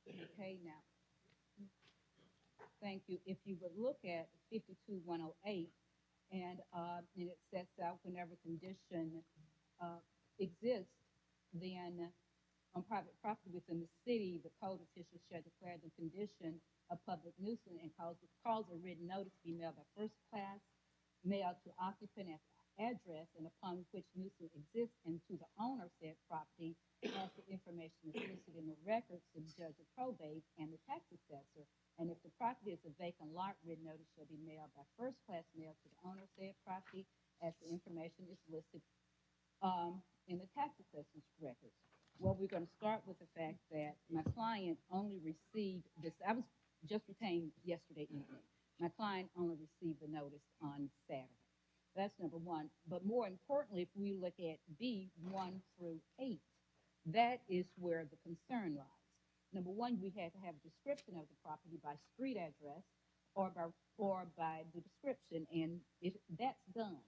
Okay, now, thank you. If you would look at 52108, and it sets out whenever condition uh, exists, then on private property within the city, the code official shall declare the condition a public nuisance and cause a written notice be mailed by first class, mailed to occupant at the address and upon which nuisance exists and to the owner of said property as the information is listed in the records to the judge of probate and the tax assessor. And if the property is a vacant lot, written notice shall be mailed by first class mail to the owner of said property as the information is listed in the tax assessor's records. Well, we're going to start with the fact that my client only received this. I was just retained yesterday evening. My client only received the notice on Saturday. That's number one. But more importantly, if we look at B, 1 through 8, that is where the concern lies. Number one, we had to have a description of the property by street address or by the description, and that's done.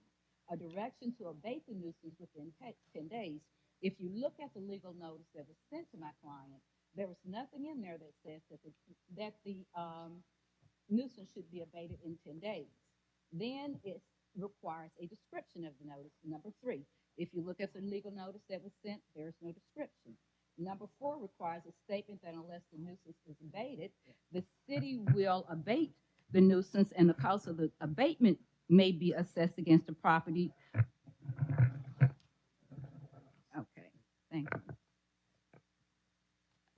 A direction to abate the nuisance within 10 days. If you look at the legal notice that was sent to my client, there was nothing in there that says that the nuisance should be abated in 10 days. Then it requires a description of the notice. Number three, if you look at the legal notice that was sent, there's no description. Number four requires a statement that unless the nuisance is abated, the city will abate the nuisance and the cost of the abatement may be assessed against the property. Okay, thank you.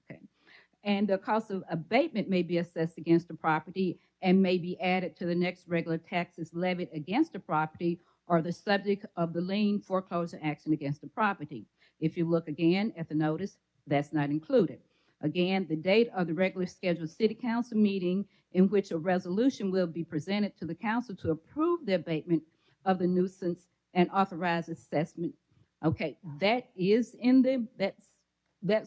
Okay. And the cost of abatement may be assessed against the property and may be added to the next regular taxes levied against the property or the subject of the lien foreclosure action against the property. If you look again at the notice, that's not included. Again, the date of the regular scheduled city council meeting in which a resolution will be presented to the council to approve the abatement of the nuisance and authorize assessment. Okay, that's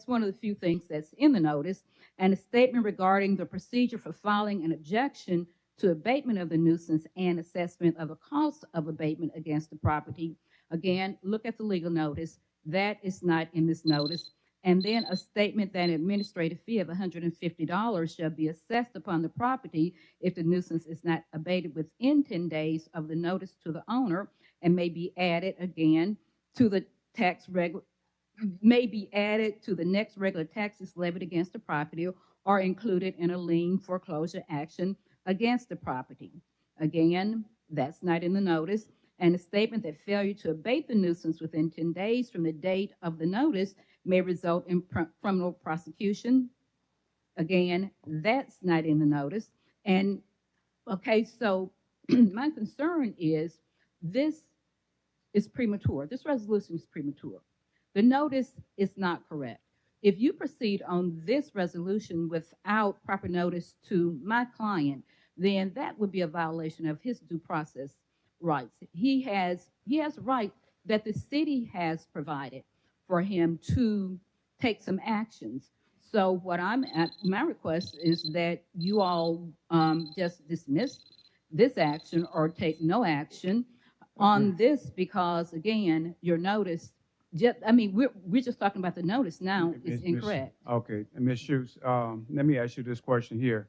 one of the few things that's in the notice, and a statement regarding the procedure for filing an objection to abatement of the nuisance and assessment of the cost of abatement against the property. Again, look at the legal notice. That is not in this notice. And then a statement that an administrative fee of $150 shall be assessed upon the property if the nuisance is not abated within 10 days of the notice to the owner, and may be added again to the may be added to the next regular taxes levied against the property or included in a lien foreclosure action against the property. Again, that's not in the notice. And a statement that failure to abate the nuisance within 10 days from the date of the notice may result in criminal prosecution. Again, that's not in the notice. And okay, so my concern is this is premature. This resolution is premature. The notice is not correct. If you proceed on this resolution without proper notice to my client, then that would be a violation of his due process rights. He has a right that the city has provided for him to take some actions. So what my request is that you all just dismiss this action or take no action on this, because again, your notice, we're just talking about the notice now is incorrect. Okay, and Ms. Schutz, let me ask you this question here.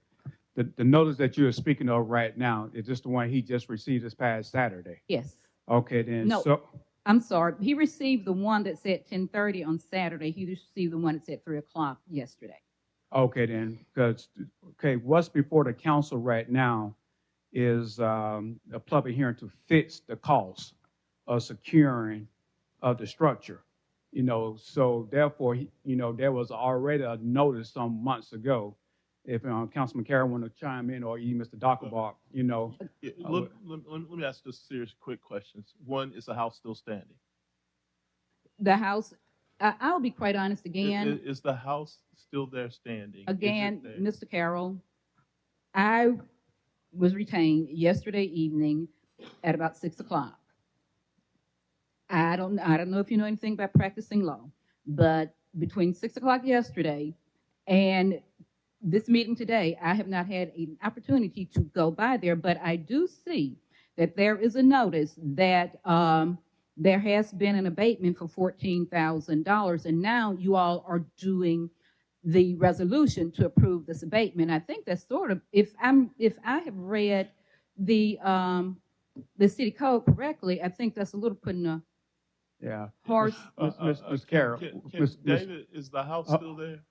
The notice that you're speaking of right now, is this the one he just received this past Saturday? Yes. Okay, then. No, so I'm sorry. He received the one that said 10:30 on Saturday. He received the one that said 3 o'clock yesterday. Okay, then, what's before the council right now is a public hearing to fix the cost of securing of the structure. So therefore, there was already a notice some months ago. If Councilman Carroll want to chime in, or even Mr. Dockerbach, Let me ask just serious, quick questions. One, is the house still standing? The house, I'll be quite honest again. Is the house still there standing? Again, Mr. Carroll, I was retained yesterday evening at about 6 o'clock. I don't know if you know anything about practicing law, but between 6 o'clock yesterday and this meeting today, I have not had an opportunity to go by there, but I do see that there is a notice that there has been an abatement for $14,000, and now you all are doing the resolution to approve this abatement. I think that's sort of, if I have read the city code correctly, I think that's a little putting a horse. Ms. Carroll. David, is the house still there?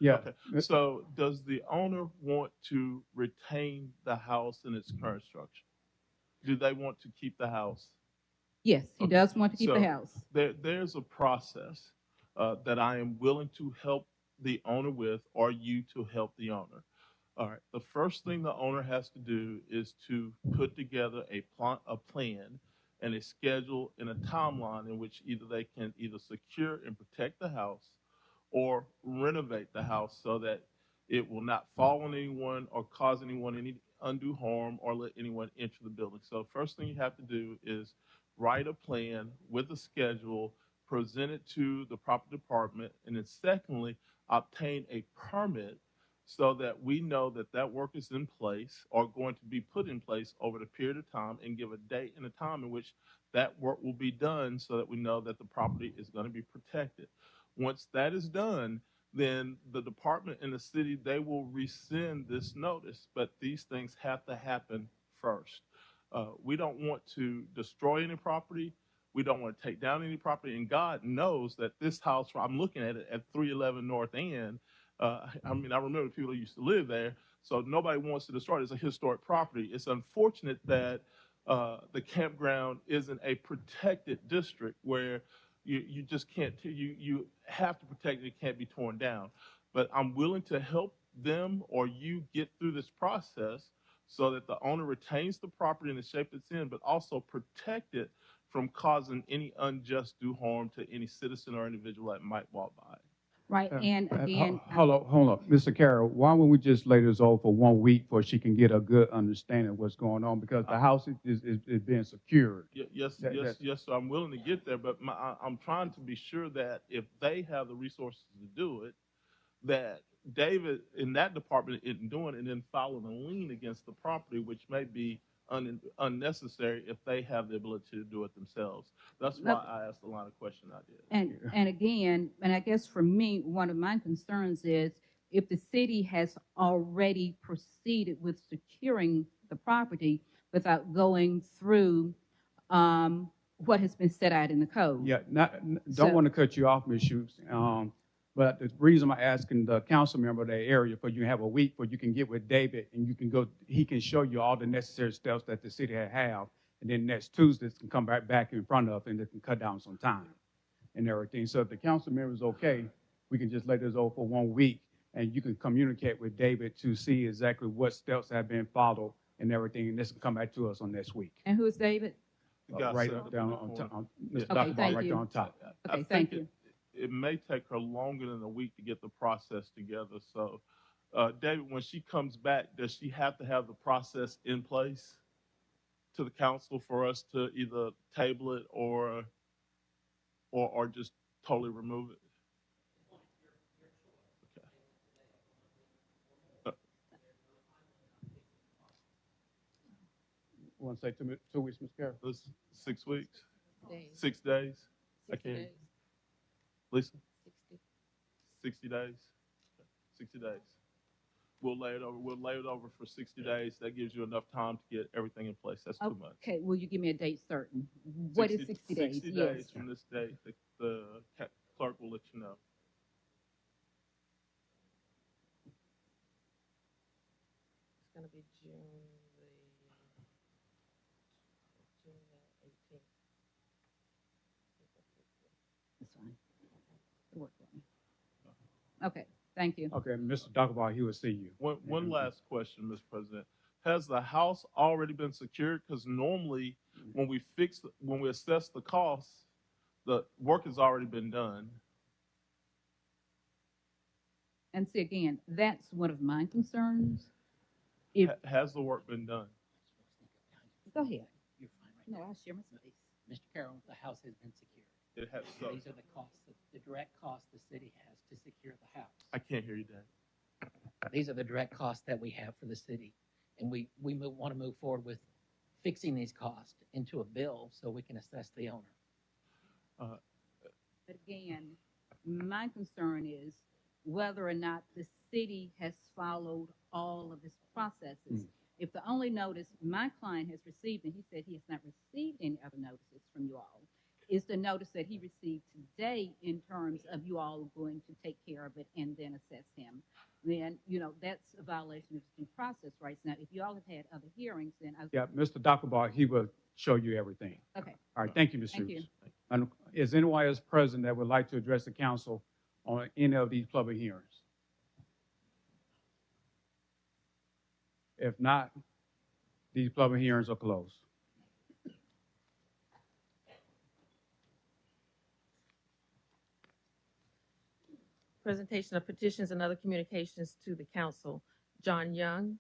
Yeah. Okay. So does the owner want to retain the house in its current structure? Do they want to keep the house? Yes, he does want to keep the house. There's a process that I am willing to help the owner with, or you to help the owner. All right. The first thing the owner has to do is to put together a plan and a schedule and a timeline in which either they can secure and protect the house or renovate the house so that it will not fall on anyone or cause anyone any undue harm or let anyone enter the building. So first thing you have to do is write a plan with a schedule, present it to the property department, and then secondly, obtain a permit so that we know that that work is in place or going to be put in place over the period of time, and give a date and a time in which that work will be done so that we know that the property is going to be protected. Once that is done, then the department in the city, they will rescind this notice, but these things have to happen first. We don't want to destroy any property. We don't want to take down any property. And God knows that this house, I'm looking at it at 311 North End. I mean, I remember people who used to live there, so nobody wants to destroy it. It's a historic property. It's unfortunate that the campground isn't a protected district where you just can't, you have to protect it. It can't be torn down. But I'm willing to help them or you get through this process so that the owner retains the property in the shape it's in, but also protect it from causing any unjust due harm to any citizen or individual that might walk by. Right, and again, Hold up, Mr. Carroll, why don't we just lay this over for 1 week so she can get a good understanding of what's going on? Because the house is being secured. Yes, so I'm willing to get there, but I'm trying to be sure that if they have the resources to do it, that David in that department isn't doing it and then filing a lien against the property, which may be unnecessary if they have the ability to do it themselves. That's why I asked the line of question I did. and again, and I guess for me, one of my concerns is if the city has already proceeded with securing the property without going through what has been set out in the code. Yeah, don't So- want to cut you off, Ms. Schutz. But the reason I'm asking the council member of that area, for you to have a week where you can get with David and you can go, he can show you all the necessary steps that the city have. And then next Tuesday, it can come back in front of and it can cut down some time and everything. So if the council member is okay, we can just let this over for 1 week and you can communicate with David to see exactly what steps have been followed and everything. And this can come back to us on next week. And who is David? You got Right set up up down in the on corner. top, Yeah. Mr. Okay, Dr. thank right you. there on top. Okay, I thank think you. it may take her longer than a week to get the process together. So, David, when she comes back, does she have to have the process in place to the council for us to either table it or just totally remove it? Okay. Want to say 2 weeks, Ms. Carroll? This 6 weeks, Days. 6 days. I 60 can't. days. Lisa, 60. 60 days. 60 days. We'll lay it over. We'll lay it over for 60 days. That gives you enough time to get everything in place. That's too much. Okay, will you give me a date certain? What is 60 days? 60 Yes. days from this date, the clerk will let you know. It's gonna be June the 18th. That's fine. It'll work for me. Okay, thank you. Okay, Mr. Dockaball, he will see you. One last question, Mr. President. Has the house already been secured? Because normally, when we assess the costs, the work has already been done. And see, again, that's one of my concerns. If, Has the work been done? go ahead. You're fine right No, I'll share my space. there. Mr. Carroll, the house has been secured. It has. So These are the costs, the direct costs the city has to secure the house. I can't hear you, Dad. These are the direct costs that we have for the city. And we want to move forward with fixing these costs into a bill so we can assess the owner. But again, my concern is whether or not the city has followed all of its processes. If the only notice my client has received, and he said he has not received any other notices from you all, is the notice that he received today in terms of you all going to take care of it and then assess him, then, that's a violation of due process rights. Now, if you all have had other hearings, then Yeah, Mr. Dockaball, he will show you everything. okay. All right, thank you, Ms. Thank Schutz. you. And is anyone else present that would like to address the council on any of these public hearings? If not, these public hearings are closed. Presentation of petitions and other communications to the council. John Young.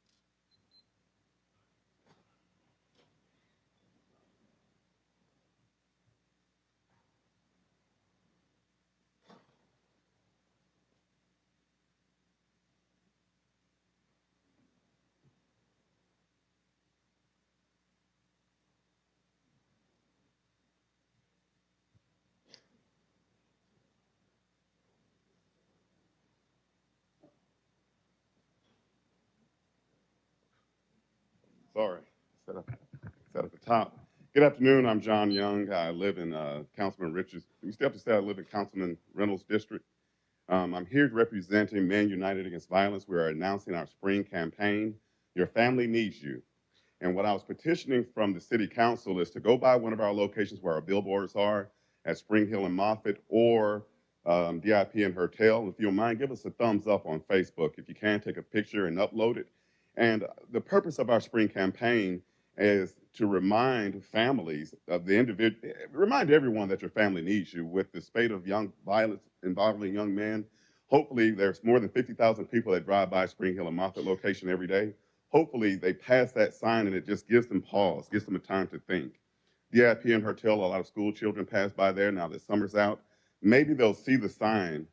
Sorry, set at the top. Good afternoon. I'm John Young. I live in Councilman Richards. We still have to say I live in Councilman Reynolds' district. I'm here representing Men United Against Violence. We are announcing our spring campaign. Your family needs you. And what I was petitioning from the city council is to go by one of our locations where our billboards are at Spring Hill and Moffett, or DIP and Hertel. If you don't mind, give us a thumbs up on Facebook. If you can, take a picture and upload it. And the purpose of our spring campaign is to remind families of the individual, remind everyone that your family needs you. With the spate of young violence involving young men, hopefully there's more than 50,000 people that drive by Spring Hill and Moffett location every day. Hopefully they pass that sign and it just gives them pause, gives them a time to think. DIP and Hertel, a lot of school children pass by there now that summer's out. Maybe they'll see the sign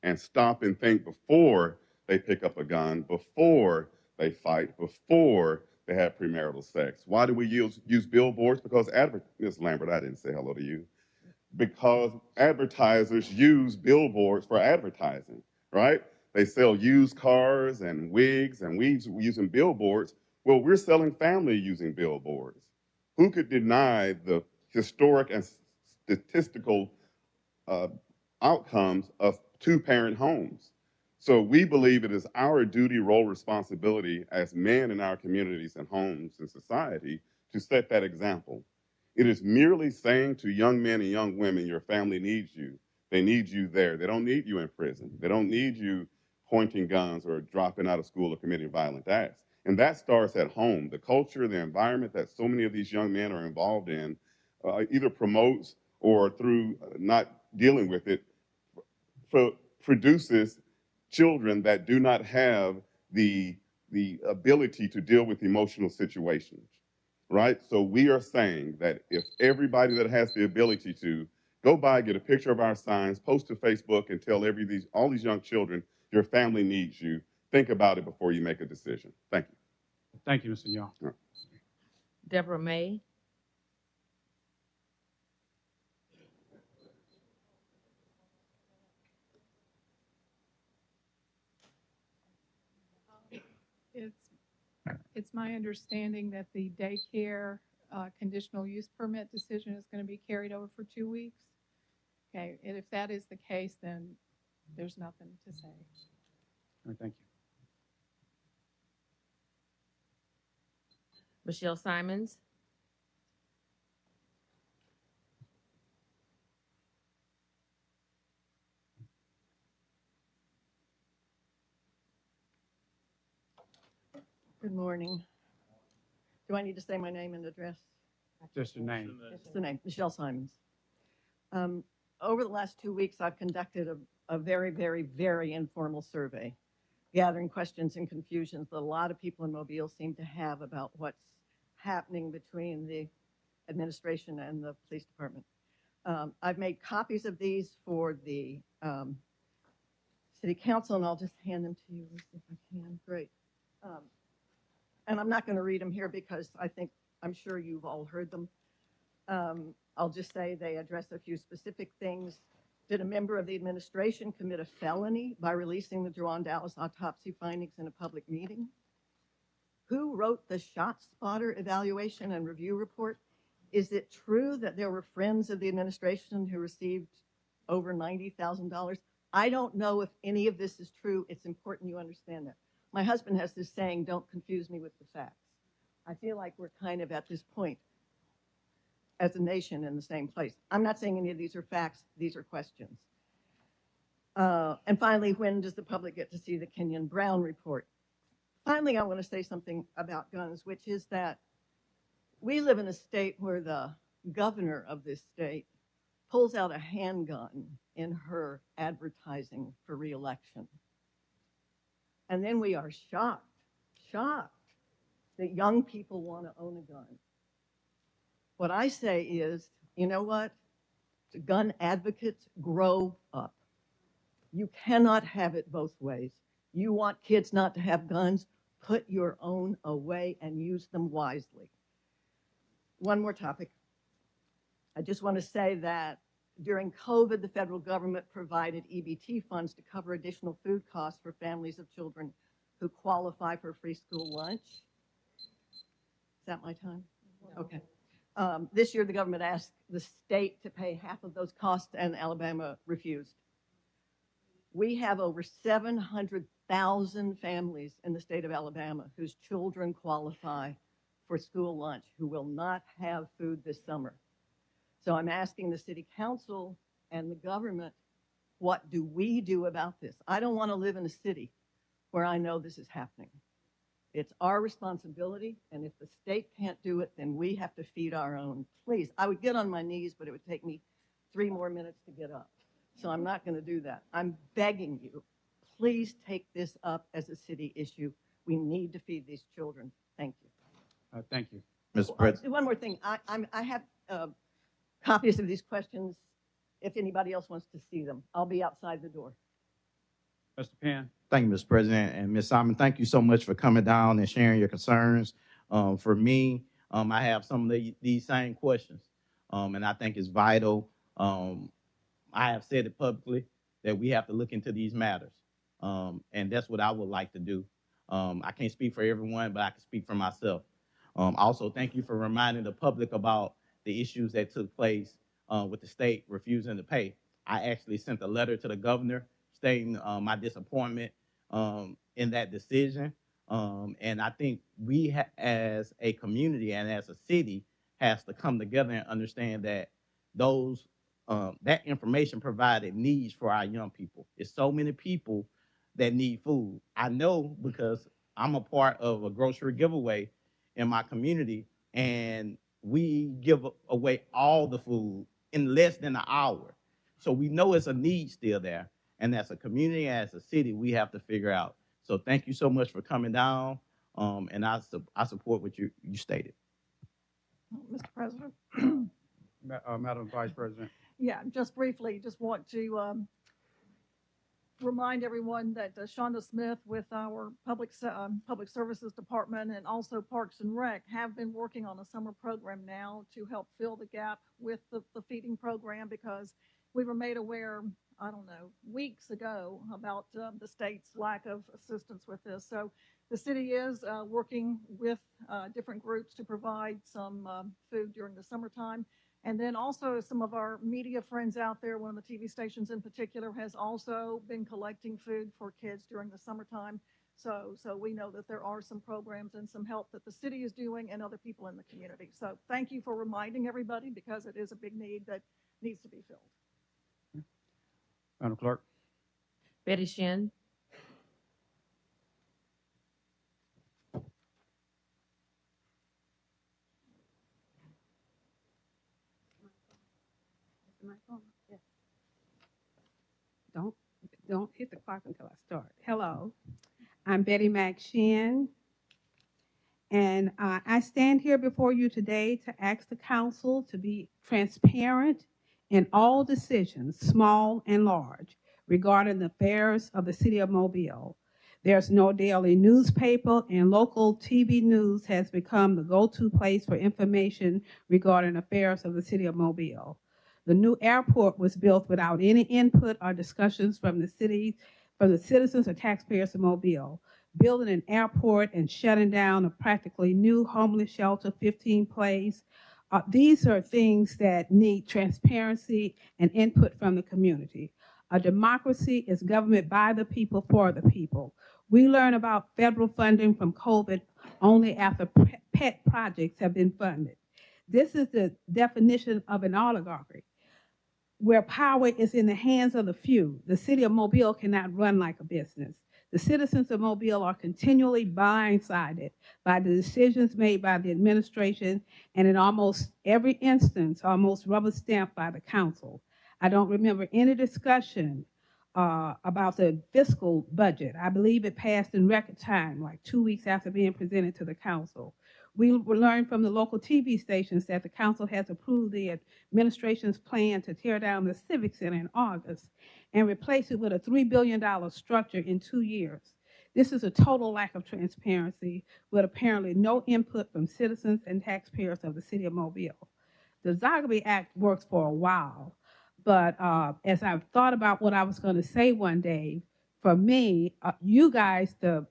and stop and think before they pick up a gun, before they fight, before they have premarital sex. Why do we use billboards? Because Ms. Lambert, I didn't say hello to you. Because advertisers use billboards for advertising, right? They sell used cars and wigs and weaves using billboards. Well, we're selling family using billboards. Who could deny the historic and statistical outcomes of two-parent homes? So we believe it is our duty, role, responsibility as men in our communities and homes and society to set that example. It is merely saying to young men and young women, your family needs you. They need you there. They don't need you in prison. They don't need you pointing guns or dropping out of school or committing violent acts. And that starts at home. The culture, the environment that so many of these young men are involved in either promotes or through not dealing with it, produces children that do not have the ability to deal with emotional situations, right? So we are saying that if everybody that has the ability to go by, get a picture of our signs, post to Facebook, and tell all these young children, your family needs you, think about it before you make a decision. Thank you. Thank you, Mr. Young. Deborah May. It's my understanding that the daycare conditional use permit decision is going to be carried over for 2 weeks. Okay, and if that is the case, then there's nothing to say. All right, thank you. Michelle Simons. Good morning. Do I need to say my name and address? Just your name. It's the name, Michelle Simons. Over the last 2 weeks, I've conducted a very, very, very informal survey, gathering questions and confusions that a lot of people in Mobile seem to have about what's happening between the administration and the police department. I've made copies of these for the city council, and I'll just hand them to you if I can. Great. And I'm not going to read them here because I'm sure you've all heard them. I'll just say they address a few specific things. Did a member of the administration commit a felony by releasing the Jerron Dallas autopsy findings in a public meeting? Who wrote the ShotSpotter evaluation and review report? Is it true that there were friends of the administration who received over $90,000? I don't know if any of this is true. It's important you understand that. My husband has this saying, don't confuse me with the facts. I feel like we're kind of at this point as a nation in the same place. I'm not saying any of these are facts, these are questions. And finally, when does the public get to see the Kenyon Brown report? Finally, I want to say something about guns, which is that we live in a state where the governor of this state pulls out a handgun in her advertising for re-election. And then we are shocked that young people want to own a gun. What I say is, you know what? The gun advocates, grow up. You cannot have it both ways. You want kids not to have guns, put your own away and use them wisely. One more topic. I just want to say that during COVID, the federal government provided EBT funds to cover additional food costs for families of children who qualify for free school lunch. that my time? Okay. This year, the government asked the state to pay half of those costs, and Alabama refused. We have over 700,000 families in the state of Alabama whose children qualify for school lunch who will not have food this summer. So I'm asking the city council and the government, what do we do about this? I don't want to live in a city where I know this is happening. It's our responsibility, and if the state can't do it, then we have to feed our own. Please, I would get on my knees, but it would take me 3 more minutes to get up. So I'm not going to do that. I'm begging you, please take this up as a city issue. We need to feed these children. Thank you. Thank you. Mr. President. One more thing. I have copies of these questions if anybody else wants to see them. I'll be outside the door. Mr. Penn? Thank you, Mr. President. And Ms. Simon, thank you so much for coming down and sharing your concerns. For me, I have some of these same questions, and I think it's vital. I have said it publicly that we have to look into these matters, and that's what I would like to do. I can't speak for everyone, but I can speak for myself. Also, thank you for reminding the public about the issues that took place with the state refusing to pay. I actually sent a letter to the governor stating my disappointment in that decision. And I think we as a community and as a city has to come together and understand that those that information provided needs for our young people. It's so many people that need food. I know because I'm a part of a grocery giveaway in my community, and we give away all the food in less than an hour. So we know it's a need still there. And as a community, as a city, we have to figure out. So thank you so much for coming down. And I support what you stated. Mr. President. Madam Vice President. Yeah, just briefly, just want to remind everyone that Shonda Smith with our Public Services Department and also Parks and Rec have been working on a summer program now to help fill the gap with the feeding program, because we were made aware, I don't know, weeks ago about the state's lack of assistance with this. So the city is working with different groups to provide some food during the summertime. And then also some of our media friends out there, one of the TV stations in particular, has also been collecting food for kids during the summertime. So we know that there are some programs and some help that the city is doing and other people in the community. So thank you for reminding everybody, because it is a big need that needs to be filled. Madam Clerk. Betty Shin. Don't hit the clock until I start. Hello, I'm Betty McShin, and I stand here before you today to ask the council to be transparent in all decisions, small and large, regarding the affairs of the city of Mobile. There's no daily newspaper, and local TV news has become the go-to place for information regarding affairs of the city of Mobile. The new airport was built without any input or discussions from the citizens or taxpayers of Mobile. Building an airport and shutting down a practically new homeless shelter, 15 plays. These are things that need transparency and input from the community. A democracy is government by the people, for the people. We learn about federal funding from COVID only after pet projects have been funded. This is the definition of an oligarchy, where power is in the hands of the few. The city of Mobile cannot run like a business. The citizens of Mobile are continually blindsided by the decisions made by the administration, and in almost every instance, almost rubber stamped by the council. I don't remember any discussion about the fiscal budget. I believe it passed in record time, like 2 weeks after being presented to the council. We learned from the local TV stations that the council has approved the administration's plan to tear down the Civic Center in August and replace it with a $3 billion structure in 2 years. This is a total lack of transparency, with apparently no input from citizens and taxpayers of the city of Mobile. The Zogby Act works for a while, but as I've thought about what I was going to say one day, for me, you guys, the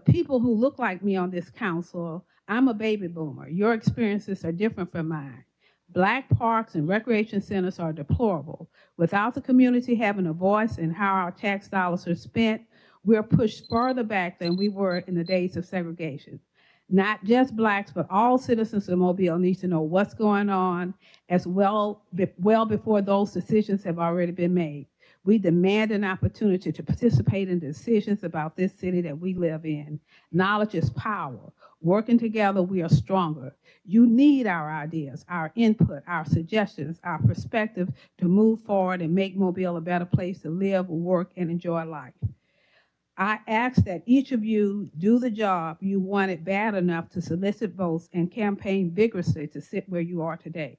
people who look like me on this council, I'm a baby boomer. Your experiences are different from mine. Black parks and recreation centers are deplorable. Without the community having a voice in how our tax dollars are spent, we're pushed further back than we were in the days of segregation. Not just blacks, but all citizens of Mobile need to know what's going on as well before those decisions have already been made. We demand an opportunity to participate in decisions about this city that we live in. Knowledge is power. Working together, we are stronger. You need our ideas, our input, our suggestions, our perspective to move forward and make Mobile a better place to live, work, and enjoy life. I ask that each of you do the job you wanted bad enough to solicit votes and campaign vigorously to sit where you are today.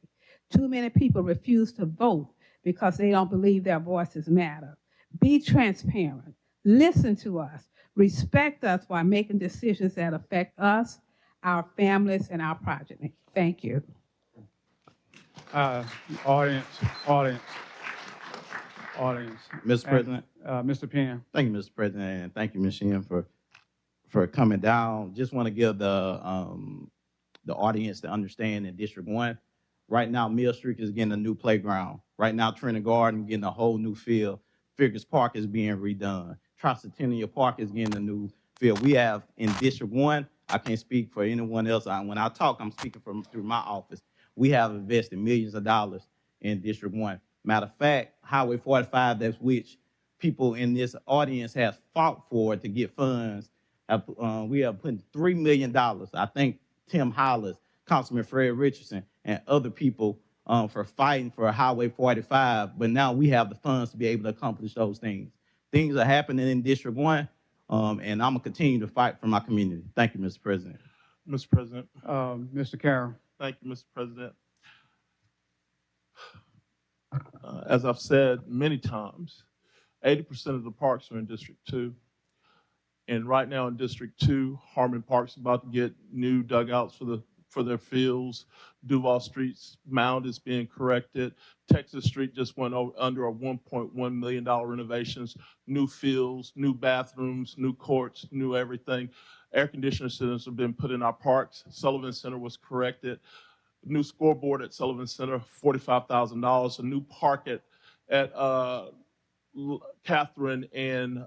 Too many people refuse to vote because they don't believe their voices matter. Be transparent. Listen to us. Respect us while making decisions that affect us, our families, and our progeny. Thank you. Audience. Mr. President. Mr. Penn. Thank you, Mr. President, and thank you, Ms. Shin, for coming down. Just want to give the audience to understand in District 1, right now, Mill Street is getting a new playground. Right now, Trenton Garden getting a whole new field. Figures Park is being redone. Tricentennial Park is getting a new field. We have in District 1, I can't speak for anyone else. When I talk, I'm speaking through my office. We have invested millions of dollars in District 1. Matter of fact, Highway 45, that's which people in this audience have fought for to get funds. We have put $3 million. I think Tim Hollis, Councilman Fred Richardson, and other people for fighting for Highway 45, but now we have the funds to be able to accomplish those things. Things are happening in District 1, and I'm gonna continue to fight for my community. Thank you, Mr. President. Mr. President. Mr. Carroll. Thank you, Mr. President. As I've said many times, 80% of the parks are in District 2. And right now in District 2, Harmon Park's about to get new dugouts for their fields. Duval Street's mound is being corrected. Texas Street just went under a $1.1 million renovations, new fields, new bathrooms, new courts, new everything. Air conditioner systems have been put in our parks. Sullivan Center was corrected. New scoreboard at Sullivan Center, $45,000. A new park at Catherine and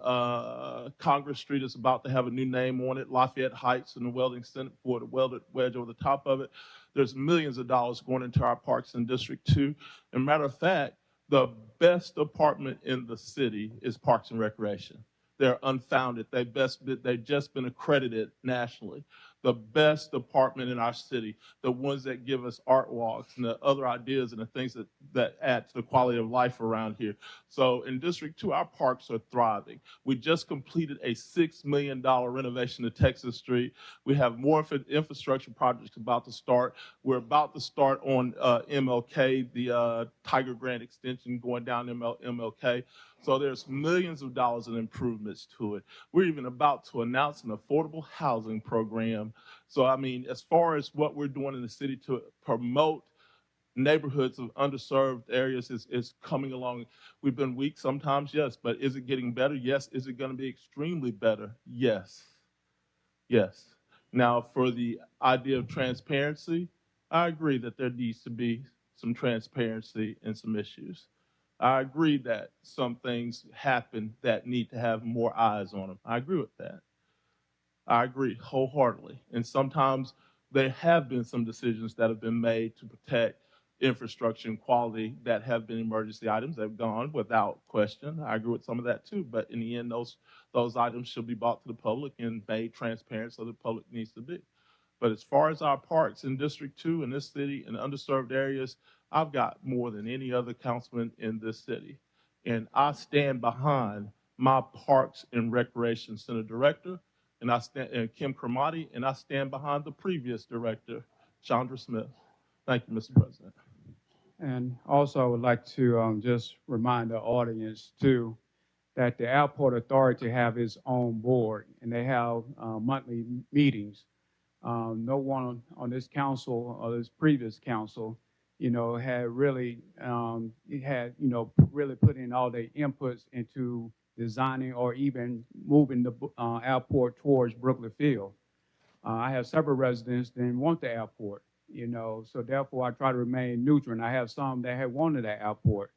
Congress Street is about to have a new name on it. Lafayette Heights and the Welding Center for the welded wedge over the top of it. There's millions of dollars going into our parks in District 2. And matter of fact, the best department in the city is Parks and Recreation. They're unfounded. They've just been accredited nationally. The best department in our city, the ones that give us art walks and the other ideas and the things that add to the quality of life around here. So in District 2, our parks are thriving. We just completed a $6 million renovation to Texas Street. We have more infrastructure projects about to start. We're about to start on MLK, the Tiger Grant extension going down MLK. So there's millions of dollars in improvements to it. We're even about to announce an affordable housing program. So, I mean, as far as what we're doing in the city to promote neighborhoods of underserved areas is coming along. We've been weak sometimes, yes, but is it getting better? Yes. Is it going to be extremely better? Yes. Yes. Now, for the idea of transparency, I agree that there needs to be some transparency in some issues. I agree that some things happen that need to have more eyes on them. I agree with that. I agree wholeheartedly. And sometimes there have been some decisions that have been made to protect infrastructure and quality that have been emergency items that have gone without question. I agree with some of that too. But in the end, those items should be brought to the public and made transparent so the public needs to be. But as far as our parks in District 2 in this city and underserved areas, I've got more than any other councilman in this city. And I stand behind my Parks and Recreation Center director, and Kim Cremati, and I stand behind the previous director, Chandra Smith. Thank you, Mr. President. And also I would like to just remind the audience too, that the Airport Authority have its own board and they have monthly meetings. No one on this council or this previous council had really really put in all their inputs into designing or even moving the airport towards Brooklyn Field. I have several residents that didn't want the airport, you know, so therefore I try to remain neutral. And I have some that had wanted the airport.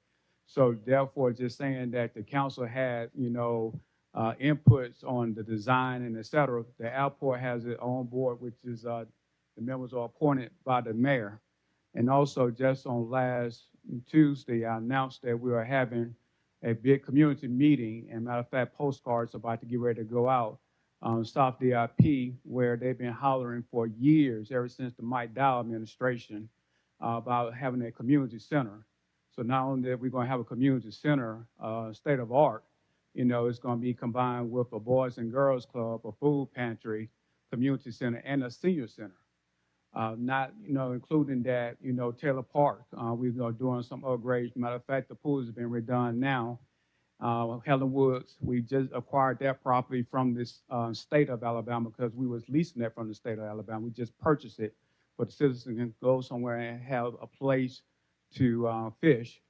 So therefore, just saying that the council had, you know, inputs on the design and et cetera, the airport has its own board, which is the members are appointed by the mayor. And also just on last Tuesday, I announced that we are having a big community meeting. And matter of fact, postcards about to get ready to go out on South DIP, where they've been hollering for years, ever since the Mike Dow administration, about having a community center. So not only that we're going to have a community center, state of art, you know, it's going to be combined with a Boys and Girls Club, a food pantry, community center, and a senior center. Not, you know, including that, you know, Taylor Park, we're doing some upgrades. Matter of fact, the pool has been redone now. Helen Woods, we just acquired that property from this state of Alabama because we was leasing that from the state of Alabama. We just purchased it, but the citizens can go somewhere and have a place to fish.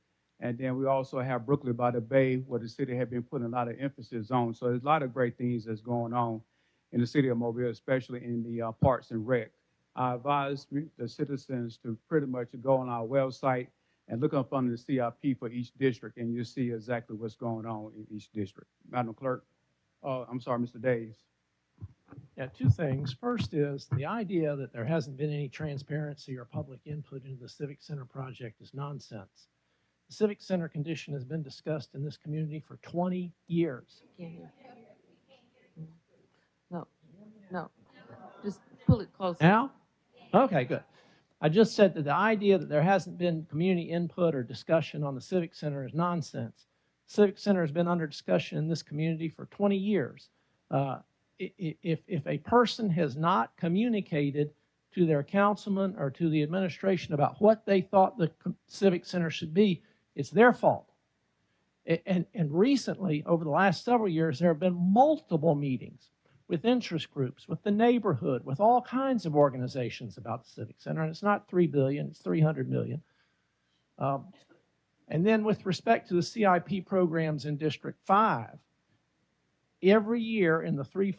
And then we also have Brooklyn by the Bay, where the city had been putting a lot of emphasis on. So there's a lot of great things that's going on in the city of Mobile, especially in the Parks and Rec. I advise the citizens to pretty much go on our website and look up under the CIP for each district, and you'll see exactly what's going on in each district. Madam Clerk, I'm sorry, Mr. Days. Yeah, two things. First is the idea that there hasn't been any transparency or public input into the Civic Center project is nonsense. The Civic Center condition has been discussed in this community for 20 years. No, no, just pull it closer. Now? Okay, good. I just said that the idea that there hasn't been community input or discussion on the Civic Center is nonsense. Civic Center has been under discussion in this community for 20 years. If a person has not communicated to their councilman or to the administration about what they thought the Civic Center should be, it's their fault. And recently, over the last several years, there have been multiple meetings with interest groups, with the neighborhood, with all kinds of organizations about the Civic Center. And it's not $3 billion, it's $300 million. And then with respect to the CIP programs in District 5, every year in the three,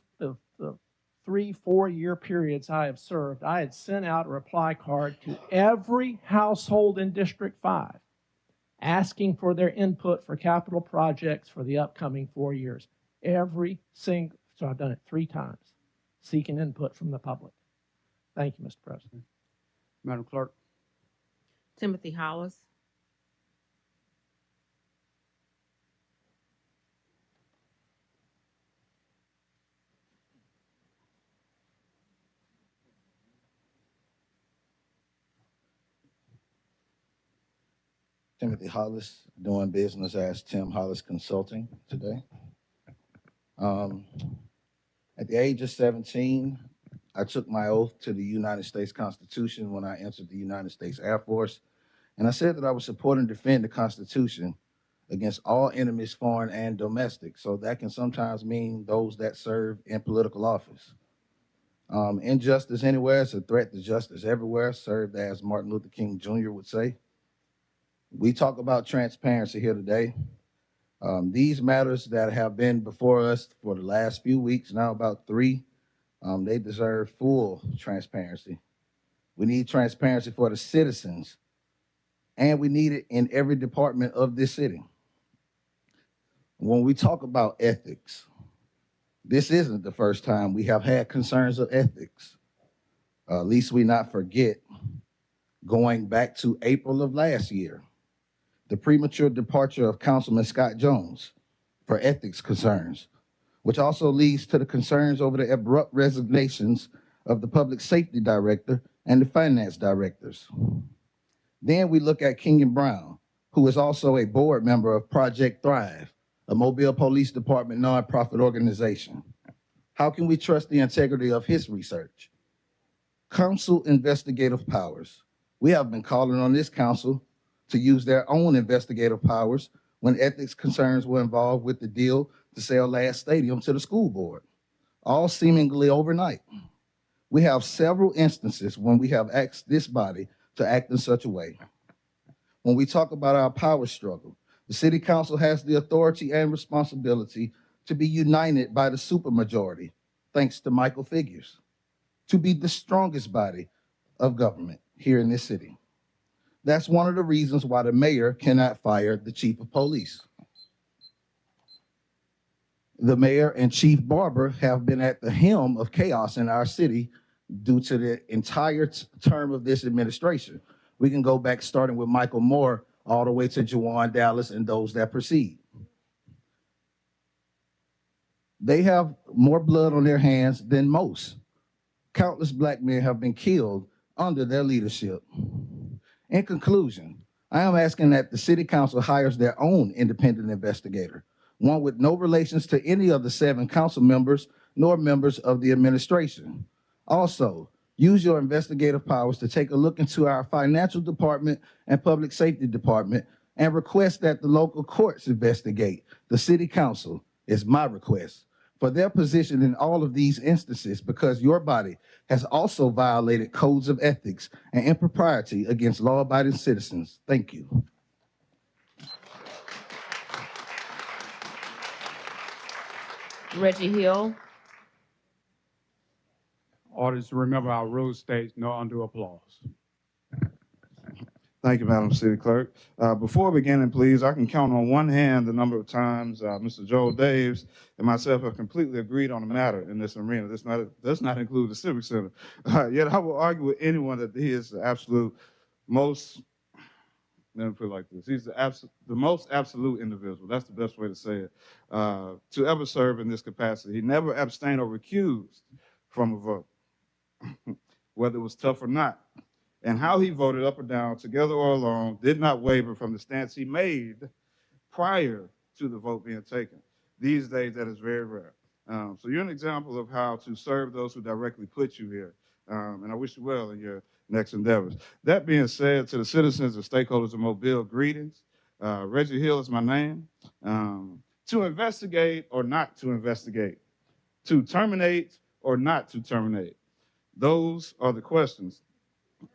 4-year periods I have served, I had sent out a reply card to every household in District 5 asking for their input for capital projects for the upcoming 4 years. Every single, so I've done it 3 times, seeking input from the public. Thank you, Mr. President. Madam Clerk. Timothy Hollis. Timothy Hollis, doing business as Tim Hollis Consulting today. At the age of 17, I took my oath to the United States Constitution when I entered the United States Air Force, and I said that I would support and defend the Constitution against all enemies, foreign and domestic. So that can sometimes mean those that serve in political office. Injustice anywhere is a threat to justice everywhere, served as Martin Luther King Jr. would say. We talk about transparency here today. These matters that have been before us for the last few weeks, now about 3, they deserve full transparency. We need transparency for the citizens, and we need it in every department of this city. When we talk about ethics, this isn't the first time we have had concerns of ethics. At least we not forget, going back to April of last year, the premature departure of Councilman Scott Jones for ethics concerns, which also leads to the concerns over the abrupt resignations of the public safety director and the finance directors. Then we look at Kenyon Brown, who is also a board member of Project Thrive, a Mobile Police Department nonprofit organization. How can we trust the integrity of his research? Council investigative powers. We have been calling on this council to use their own investigative powers when ethics concerns were involved with the deal to sell Ladd Stadium to the school board, all seemingly overnight. We have several instances when we have asked this body to act in such a way. When we talk about our power struggle, the city council has the authority and responsibility to be united by the supermajority, thanks to Michael Figures. to be the strongest body of government here in this city. That's one of the reasons why the mayor cannot fire the chief of police. The mayor and Chief Barber have been at the helm of chaos in our city due to the entire term of this administration. We can go back starting with Michael Moore all the way to Juwan Dallas and those that precede. They have more blood on their hands than most. Countless black men have been killed under their leadership. In conclusion, I am asking that the city council hires their own independent investigator, one with no relations to any of the 7 council members nor members of the administration. Also, use your investigative powers to take a look into our financial department and public safety department and request that the local courts investigate. The city council is my request for their position in all of these instances, because your body has also violated codes of ethics and impropriety against law-abiding citizens. Thank you. Reggie Hill. Audience, remember our rule states no undue applause. Thank you, Madam City Clerk. Before beginning, please, I can count on one hand the number of times Mr. Joel Daves and myself have completely agreed on a matter in this arena. This does not include the Civic Center. Yet I will argue with anyone that he is the absolute most, let me put it like this, he's the most absolute individual. That's the best way to say it, to ever serve in this capacity. He never abstained or recused from a vote, whether it was tough or not. And how he voted up or down, together or alone, did not waver from the stance he made prior to the vote being taken. These days, that is very rare. So you're an example of how to serve those who directly put you here. And I wish you well in your next endeavors. That being said, to the citizens and stakeholders of Mobile, greetings. Reggie Hill is my name. To investigate or not to investigate, to terminate or not to terminate. Those are the questions.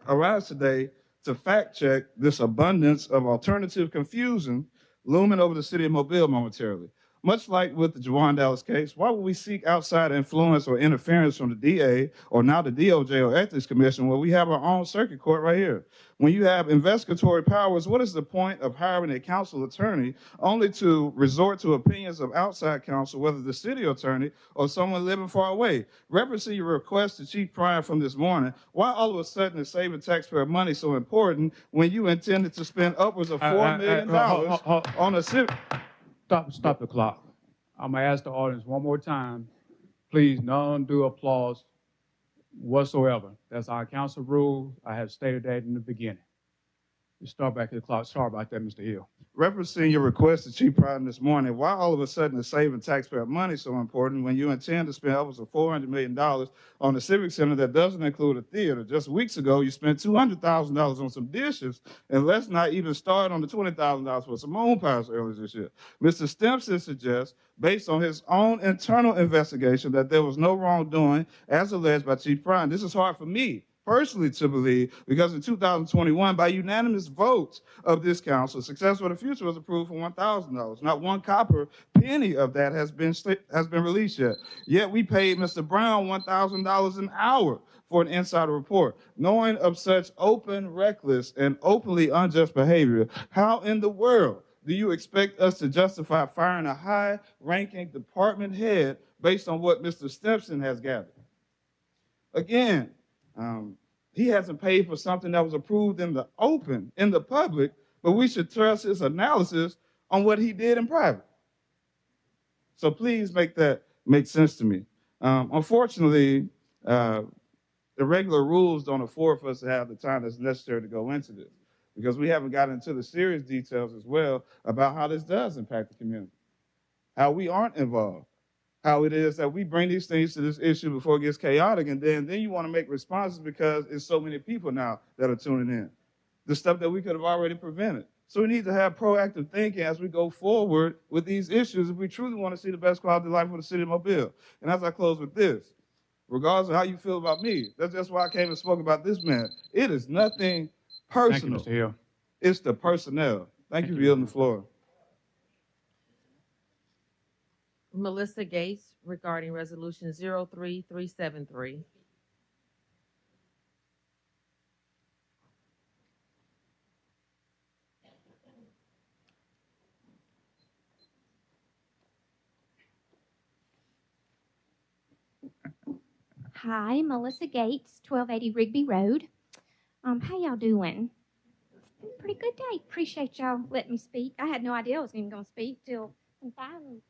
I rise today to fact check this abundance of alternative confusion looming over the city of Mobile momentarily. Much like with the Juwan Dallas case, why would we seek outside influence or interference from the DA or now the DOJ or Ethics Commission when we have our own circuit court right here? When you have investigatory powers, what is the point of hiring a council attorney only to resort to opinions of outside counsel, whether the city attorney or someone living far away? Referencing your request to Chief Pryor from this morning, why all of a sudden is saving taxpayer money so important when you intended to spend upwards of $4 million on a civic? Stop the clock. I'm gonna ask the audience one more time. Please, no undue applause whatsoever. That's our council rule. I have stated that in the beginning. You start back at the clock. Sorry about that, Mr. Hill. Referencing your request to Chief Pryor this morning, why all of a sudden is saving taxpayer money so important when you intend to spend upwards of $400 million on the Civic Center that doesn't include a theater? Just weeks ago, you spent $200,000 on some dishes, and let's not even start on the $20,000 for some moon pies earlier this year. Mr. Stimson suggests, based on his own internal investigation, that there was no wrongdoing as alleged by Chief Pryor. And this is hard for me personally to believe, because in 2021, by unanimous votes of this council, Success for the Future was approved for $1,000. Not one copper penny of that has been released yet. Yet we paid Mr. Brown $1,000 an hour for an insider report. Knowing of such open, reckless, and openly unjust behavior, how in the world do you expect us to justify firing a high-ranking department head based on what Mr. Stimson has gathered? Again, he hasn't paid for something that was approved in the open, in the public, but we should trust his analysis on what he did in private. So please make that make sense to me. Unfortunately, the regular rules don't afford for us to have the time that's necessary to go into this, because we haven't gotten into the serious details as well about how this does impact the community, how we aren't involved, how it is that we bring these things to this issue before it gets chaotic, and then you want to make responses because it's so many people now that are tuning in. The stuff that we could have already prevented. So we need to have proactive thinking as we go forward with these issues if we truly want to see the best quality of life for the city of Mobile. And as I close with this, regardless of how you feel about me, that's just why I came and spoke about this man. It is nothing personal. Thank you, Mr. Hill. It's the personnel. Thank you for yielding the floor. Melissa Gates regarding Resolution 03373. Hi, Melissa Gates, 1280 Rigby Road. How y'all doing? It's been a pretty good day. Appreciate y'all letting me speak. I had no idea I was even going to speak till some fine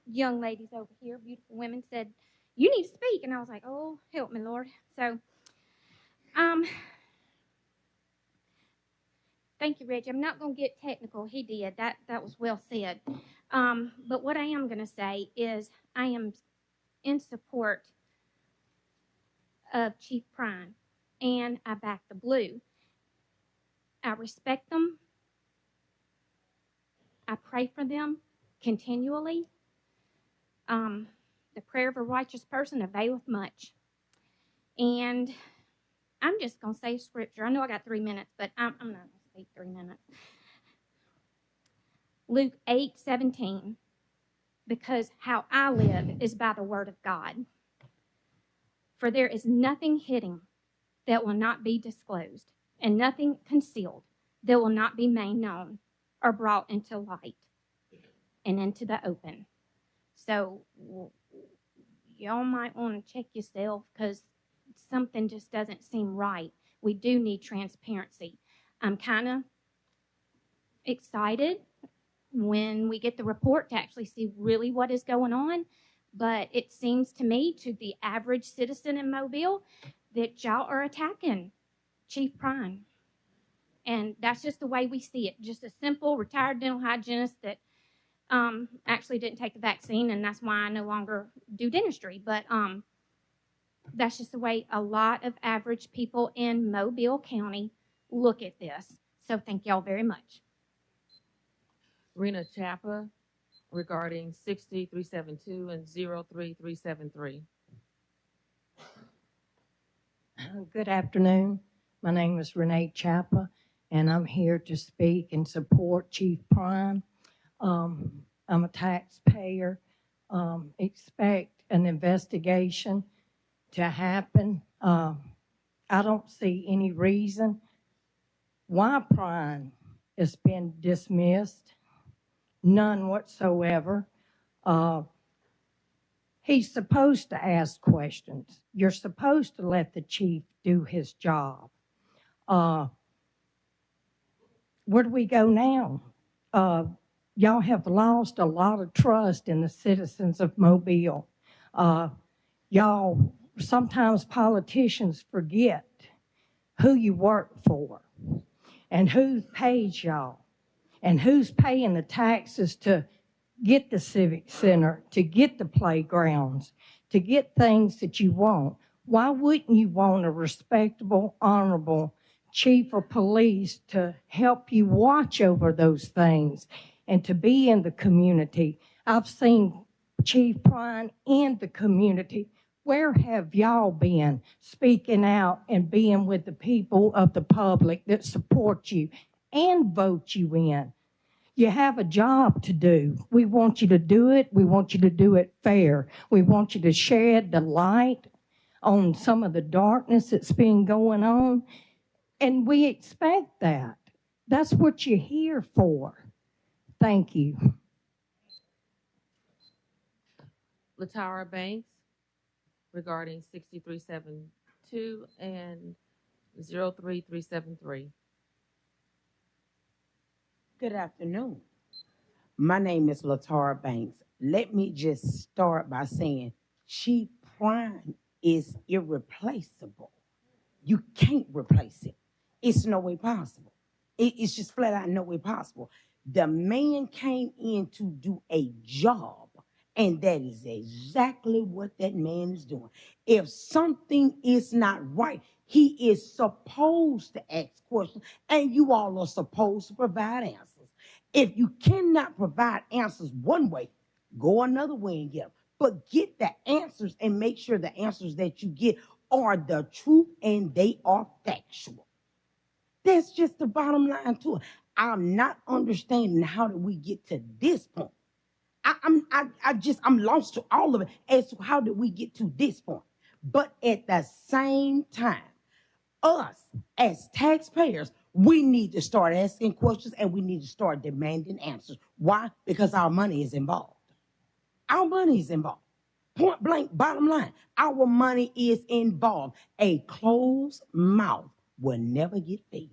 young ladies over here, beautiful women, said, "You need to speak." And I was like, "Oh, help me, Lord." So, thank you, Reggie. I'm not going to get technical. He did. That was well said. But what I am going to say is I am in support of Chief Prine, and I back the blue. I respect them. I pray for them continually. The prayer of a righteous person availeth much. And I'm just going to say scripture. I know I got 3 minutes, but I'm not going to speak 3 minutes. Luke 8:17, because how I live is by the word of God. For there is nothing hidden that will not be disclosed, and nothing concealed that will not be made known or brought into light and into the open. So y'all might want to check yourself, because something just doesn't seem right. We do need transparency. I'm kind of excited when we get the report to actually see really what is going on. But it seems to me, to the average citizen in Mobile, that y'all are attacking Chief Prine. And that's just the way we see it. Just a simple retired dental hygienist that actually didn't take the vaccine, and that's why I no longer do dentistry. But that's just the way a lot of average people in Mobile County look at this. So thank y'all very much. Rena Chapa regarding 60372 and 03373. Good afternoon. My name is Renee Chapa, and I'm here to speak and support Chief Prine. I'm a taxpayer. Expect an investigation to happen. I don't see any reason why Prine has been dismissed. None whatsoever. He's supposed to ask questions. You're supposed to let the chief do his job. Where do we go now? Y'all have lost a lot of trust in the citizens of Mobile. Y'all, sometimes politicians forget who you work for and who pays y'all and who's paying the taxes to get the civic center, to get the playgrounds, to get things that you want. Why wouldn't you want a respectable, honorable chief of police to help you watch over those things and to be in the community? I've seen Chief Prine in the community. Where have y'all been speaking out and being with the people of the public that support you and vote you in? You have a job to do. We want you to do it. We want you to do it fair. We want you to shed the light on some of the darkness that's been going on. And we expect that. That's what you're here for. Thank you. Latara Banks regarding 60372 and 03373. Good afternoon. My name is Latara Banks. Let me just start by saying Chief Prine is irreplaceable. You can't replace it. It's no way possible. It's just flat out no way possible. The man came in to do a job, and that is exactly what that man is doing. If something is not right, he is supposed to ask questions, and you all are supposed to provide answers. If you cannot provide answers one way, go another way and get them. But get the answers and make sure the answers that you get are the truth and they are factual. That's just the bottom line to it. I'm not understanding how did we get to this point. I'm lost to all of it as to how did we get to this point. But at the same time, us as taxpayers, we need to start asking questions and we need to start demanding answers. Why? Because our money is involved. Our money is involved. Point blank, bottom line, our money is involved. A closed mouth will never get fed.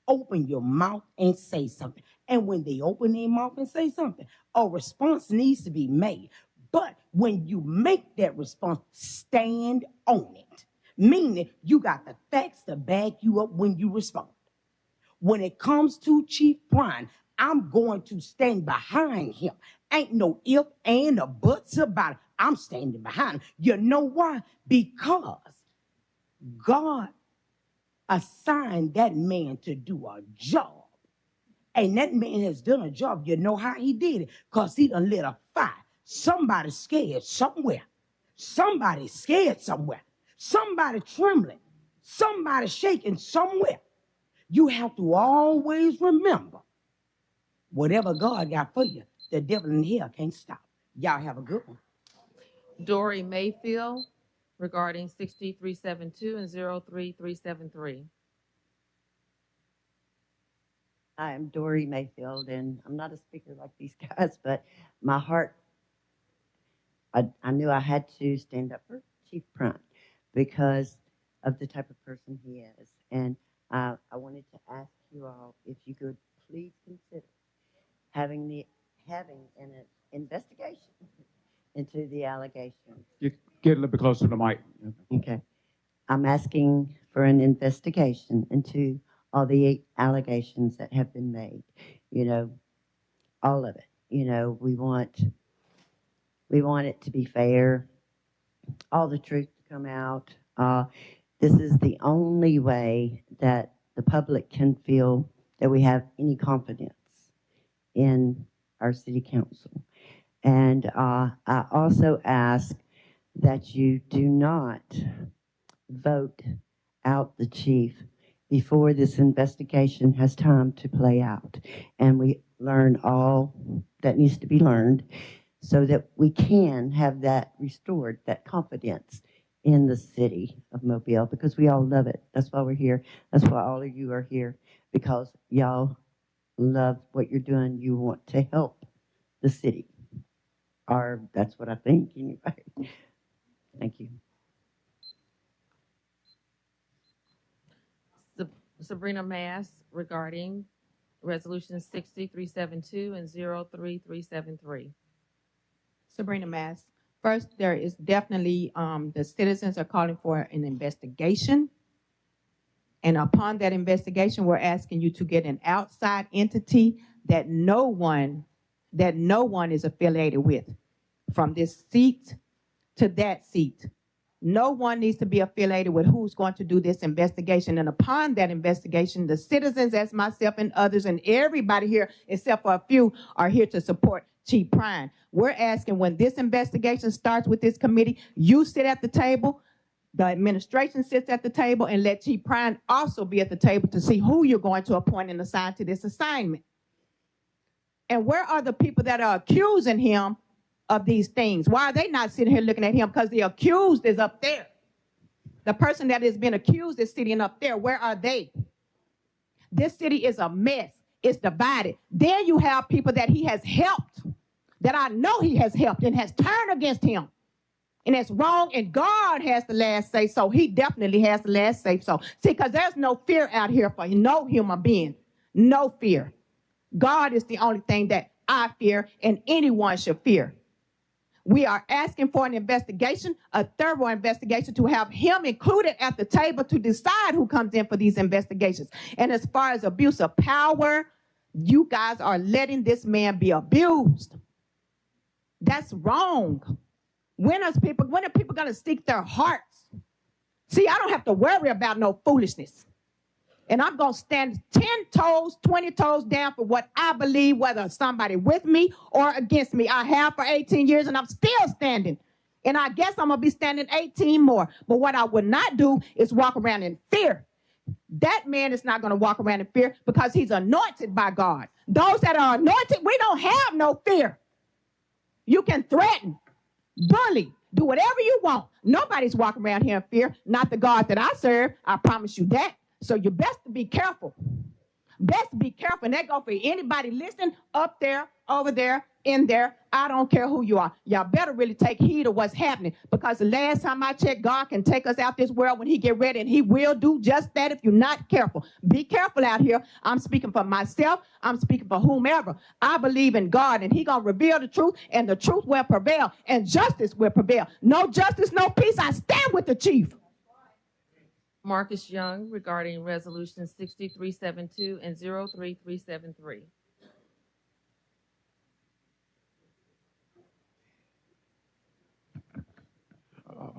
Open your mouth and say something. And when they open their mouth and say something, a response needs to be made. But when you make that response, stand on it. Meaning you got the facts to back you up when you respond. When it comes to Chief Prine, I'm going to stand behind him. Ain't no if and or buts about it. I'm standing behind him. You know why? Because God assigned that man to do a job. And that man has done a job. You know how he did it? Because he done lit a fire. Somebody scared somewhere. Somebody scared somewhere. Somebody trembling. Somebody shaking somewhere. You have to always remember, whatever God got for you, the devil in hell can't stop. Y'all have a good one. Dory Mayfield regarding 6372 and 03373. I am Dory Mayfield, and I'm not a speaker like these guys, but my heart, I knew I had to stand up for Chief Prine because of the type of person he is. And I wanted to ask you all if you could please consider having an investigation into the allegations. Get a little bit closer to the mic. Okay. I'm asking for an investigation into all the allegations that have been made. You know, all of it. You know, we want it to be fair, all the truth to come out. This is the only way that the public can feel that we have any confidence in our city council. And I also ask that you do not vote out the chief before this investigation has time to play out. And we learn all that needs to be learned so that we can have that restored, that confidence in the city of Mobile, because we all love it. That's why we're here. That's why all of you are here, because y'all love what you're doing. You want to help the city. Or that's what I think anyway. Thank you. Sabrina Mass regarding resolution 6372 and 03373. Sabrina Mass. First, there is definitely, the citizens are calling for an investigation. And upon that investigation, we're asking you to get an outside entity that no one is affiliated with, from this seat to that seat. No one needs to be affiliated with who's going to do this investigation. And upon that investigation, the citizens, as myself and others and everybody here, except for a few, are here to support Chief Prine. We're asking, when this investigation starts with this committee, you sit at the table, the administration sits at the table, and let Chief Prine also be at the table to see who you're going to appoint and assign to this assignment. And where are the people that are accusing him of these things? Why are they not sitting here looking at him? Because the accused is up there. The person that has been accused is sitting up there. Where are they? This city is a mess. It's divided. Then you have people that he has helped, that I know he has helped and has turned against him. And it's wrong, and God has the last say so. He definitely has the last say so. See, because there's no fear out here for no human being. No fear. God is the only thing that I fear and anyone should fear. We are asking for an investigation, a thorough investigation, to have him included at the table to decide who comes in for these investigations. And as far as abuse of power, you guys are letting this man be abused. That's wrong. When are people going to seek their hearts? See, I don't have to worry about no foolishness. And I'm going to stand 10 toes, 20 toes down for what I believe, whether somebody with me or against me. I have for 18 years, and I'm still standing. And I guess I'm going to be standing 18 more. But what I would not do is walk around in fear. That man is not going to walk around in fear because he's anointed by God. Those that are anointed, we don't have no fear. You can threaten, bully, do whatever you want. Nobody's walking around here in fear, not the God that I serve. I promise you that. So you best to be careful. Best to be careful. And that goes for anybody listening up there, over there, in there. I don't care who you are. Y'all better really take heed of what's happening, because the last time I checked, God can take us out this world when he get ready, and he will do just that if you're not careful. Be careful out here. I'm speaking for myself. I'm speaking for whomever. I believe in God, and he going to reveal the truth, and the truth will prevail, and justice will prevail. No justice, no peace. I stand with the chief. Marcus Young regarding Resolution 6372 and 03373.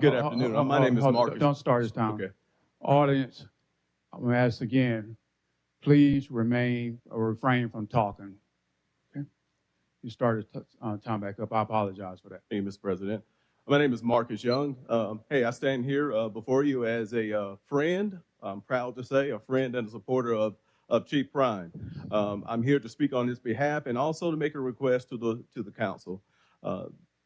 Good afternoon. My name is Marcus. Don't start this time. Okay. Audience, I'm going to ask again, please remain or refrain from talking. Okay? You started time back up. I apologize for that. Thank you, Mr. President. My name is Marcus Young. Hey, I stand here before you as a friend. I'm proud to say a friend and a supporter of Chief Prine. I'm here to speak on his behalf and also to make a request to the council.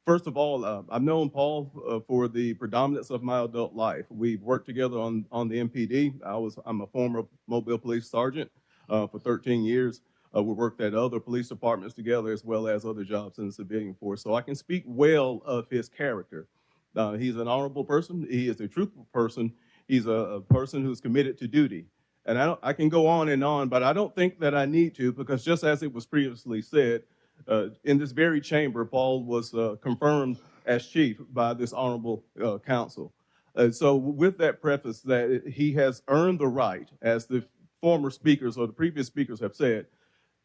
First of all, I've known Paul for the predominance of my adult life. We've worked together on the MPD. I'm a former Mobile Police Sergeant for 13 years. We worked at other police departments together as well as other jobs in the civilian force. So I can speak well of his character. He's an honorable person. He is a truthful person. He's a person who's committed to duty. And I can go on, but I don't think that I need to, because just as it was previously said, in this very chamber, Paul was confirmed as chief by this honorable council. So with that preface, that he has earned the right, as the former speakers or the previous speakers have said,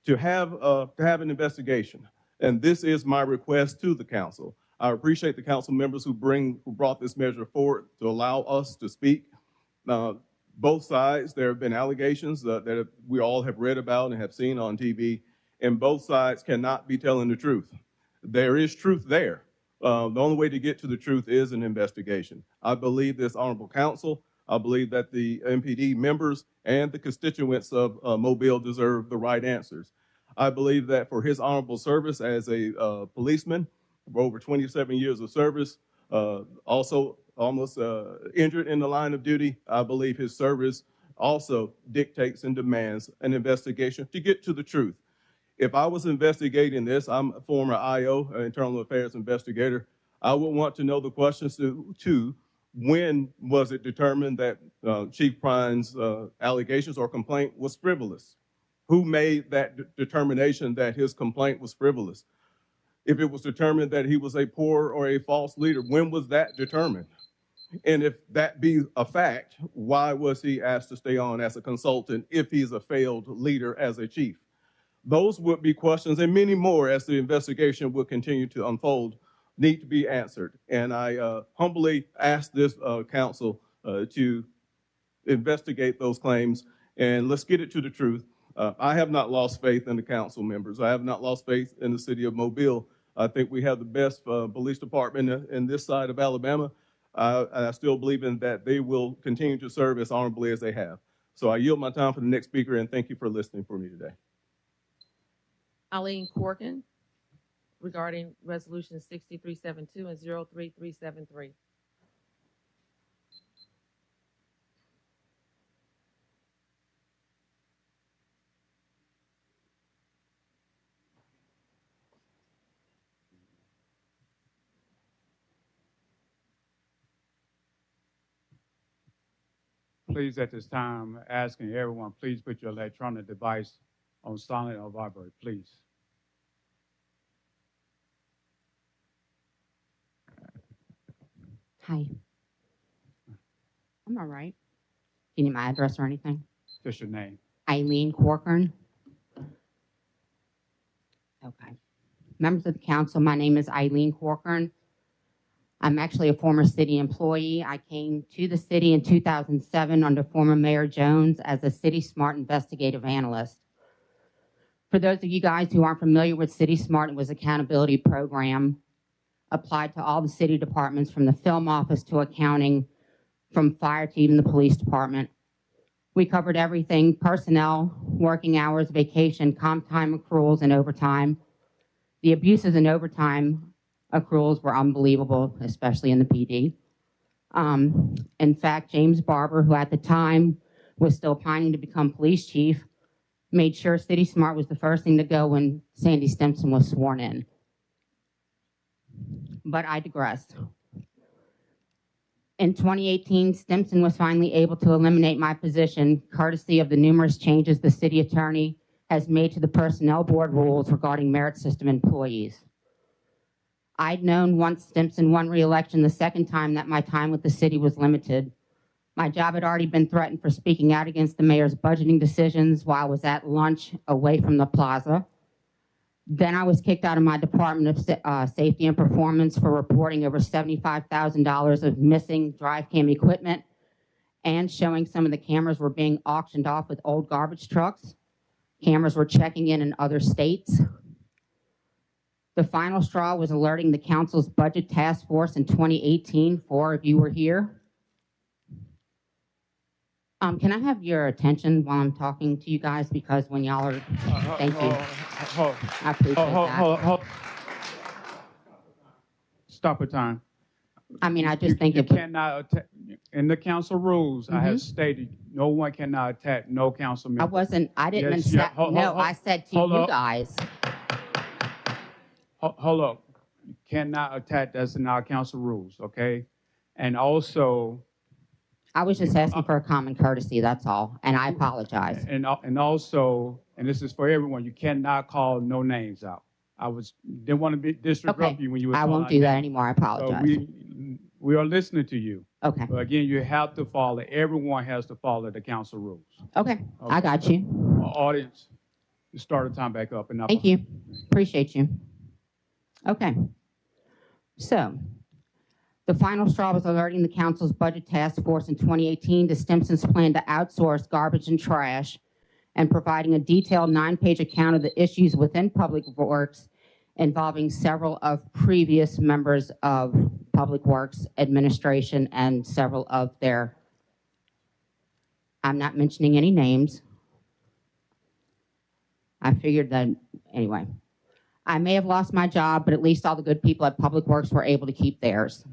to have an investigation. And this is my request to the council. I appreciate the council members who brought this measure forward to allow us to speak. Both sides, there have been allegations that we all have read about and have seen on TV, and both sides cannot be telling the truth. There is truth there. The only way to get to the truth is an investigation. I believe this honorable council, I believe that the MPD members and the constituents of Mobile deserve the right answers. I believe that for his honorable service as a policeman, for over 27 years of service, also almost injured in the line of duty, I believe his service also dictates and demands an investigation to get to the truth. If I was investigating this, I'm a former IO, Internal Affairs investigator, I would want to know the questions to when was it determined that Chief Prine's allegations or complaint was frivolous? Who made that determination that his complaint was frivolous? If it was determined that he was a poor or a false leader, when was that determined? And if that be a fact, why was he asked to stay on as a consultant if he's a failed leader as a chief? Those would be questions, and many more as the investigation will continue to unfold, need to be answered. And I humbly ask this council to investigate those claims, and let's get it to the truth. I have not lost faith in the council members. I have not lost faith in the city of Mobile. I think we have the best police department in this side of Alabama. And I still believe in that they will continue to serve as honorably as they have. So I yield my time for the next speaker, and thank you for listening for me today. Eileen Corkin regarding Resolution 6372 and 03373. Please, at this time, asking everyone, please put your electronic device on silent or vibrate, please. Hi. I'm all right. Do you need my address or anything? Just your name. Eileen Corcoran. Okay. Members of the council, my name is Eileen Corcoran. I'm actually a former city employee. I came to the city in 2007 under former Mayor Jones as a City Smart investigative analyst. For those of you guys who aren't familiar with City Smart, it was an accountability program applied to all the city departments, from the film office to accounting, from fire to even the police department. We covered everything: personnel, working hours, vacation, comp time accruals, and overtime. The abuses in overtime accruals were unbelievable, especially in the PD. In fact, James Barber, who at the time was still pining to become police chief, made sure City Smart was the first thing to go when Sandy Stimson was sworn in. but I digress. In 2018, Stimson was finally able to eliminate my position, courtesy of the numerous changes the city attorney has made to the personnel board rules regarding merit system employees. I'd known once Stimson won re-election the second time that my time with the city was limited. My job had already been threatened for speaking out against the mayor's budgeting decisions while I was at lunch away from the plaza. Then I was kicked out of my Department of Safety and Performance for reporting over $75,000 of missing drive cam equipment and showing some of the cameras were being auctioned off with old garbage trucks. Cameras were checking in other states. The final straw was alerting the council's budget task force in 2018. 4 of you were here. Can I have your attention while I'm talking to you guys? Because when y'all are, thank you. I appreciate that. Stop at time. I mean, I just think you it cannot attack, in the council rules, I have stated, no one cannot attack no council member. I didn't mention, I said to you guys. Hold up. You cannot attack, that's in our council rules, okay? And also, I was just asking for a common courtesy, that's all, and I apologize. and also, and this is for everyone, you cannot call no names out. Didn't want to disrupt you when you were I calling won't out do that names. anymore, I apologize. So we are listening to you. Okay. But again, you have to follow, everyone has to follow the council rules. Okay, I got you. Audience, you start the time back up. And Thank you, appreciate you. Okay, so the final straw was alerting the council's budget task force in 2018 to Stimson's plan to outsource garbage and trash and providing a detailed 9-page account of the issues within Public Works involving several of previous members of Public Works administration and several of their, I'm not mentioning any names. I figured that, anyway. I may have lost my job, but at least all the good people at Public Works were able to keep theirs.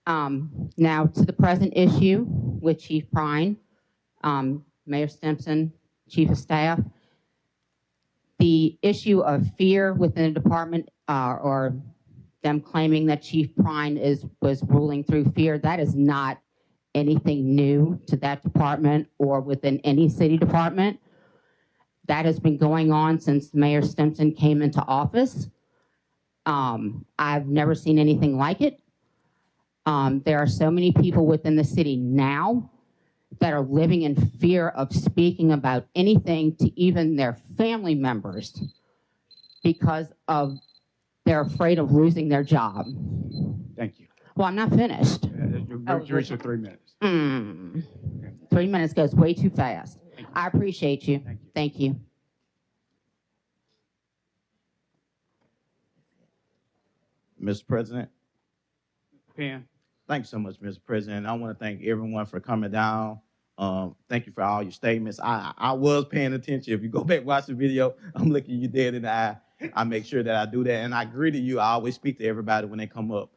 Now to the present issue with Chief Prine, Mayor Stimson, Chief of Staff. The issue of fear within the department or them claiming that Chief Prine was ruling through fear, that is not anything new to that department or within any city department. That has been going on since Mayor Stimson came into office. I've never seen anything like it. There are so many people within the city now that are living in fear of speaking about anything to even their family members because they're afraid of losing their job. Thank you. Well, I'm not finished. You reached your 3 minutes. 3 minutes goes way too fast. I appreciate you. Thank you. Mr. President. Pen. Thanks so much, Mr. President. I want to thank everyone for coming down. Thank you for all your statements. I was paying attention. If you go back and watch the video, I'm looking you dead in the eye. I make sure that I do that. And I agree to you. I always speak to everybody when they come up.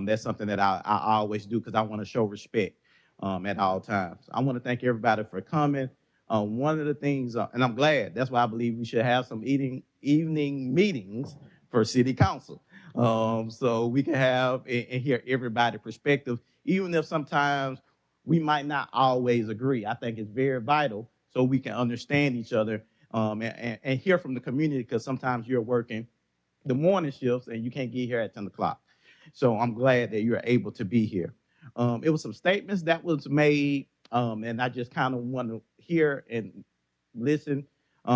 That's something that I always do because I want to show respect at all times. I want to thank everybody for coming. One of the things, and I'm glad, that's why I believe we should have some evening meetings for city council. So we can have and hear everybody's perspective, even if sometimes we might not always agree. I think it's very vital so we can understand each other and hear from the community because sometimes you're working the morning shifts and you can't get here at 10 o'clock. So I'm glad that you're able to be here. It was some statements that was made, and I just kind of want to hear and listen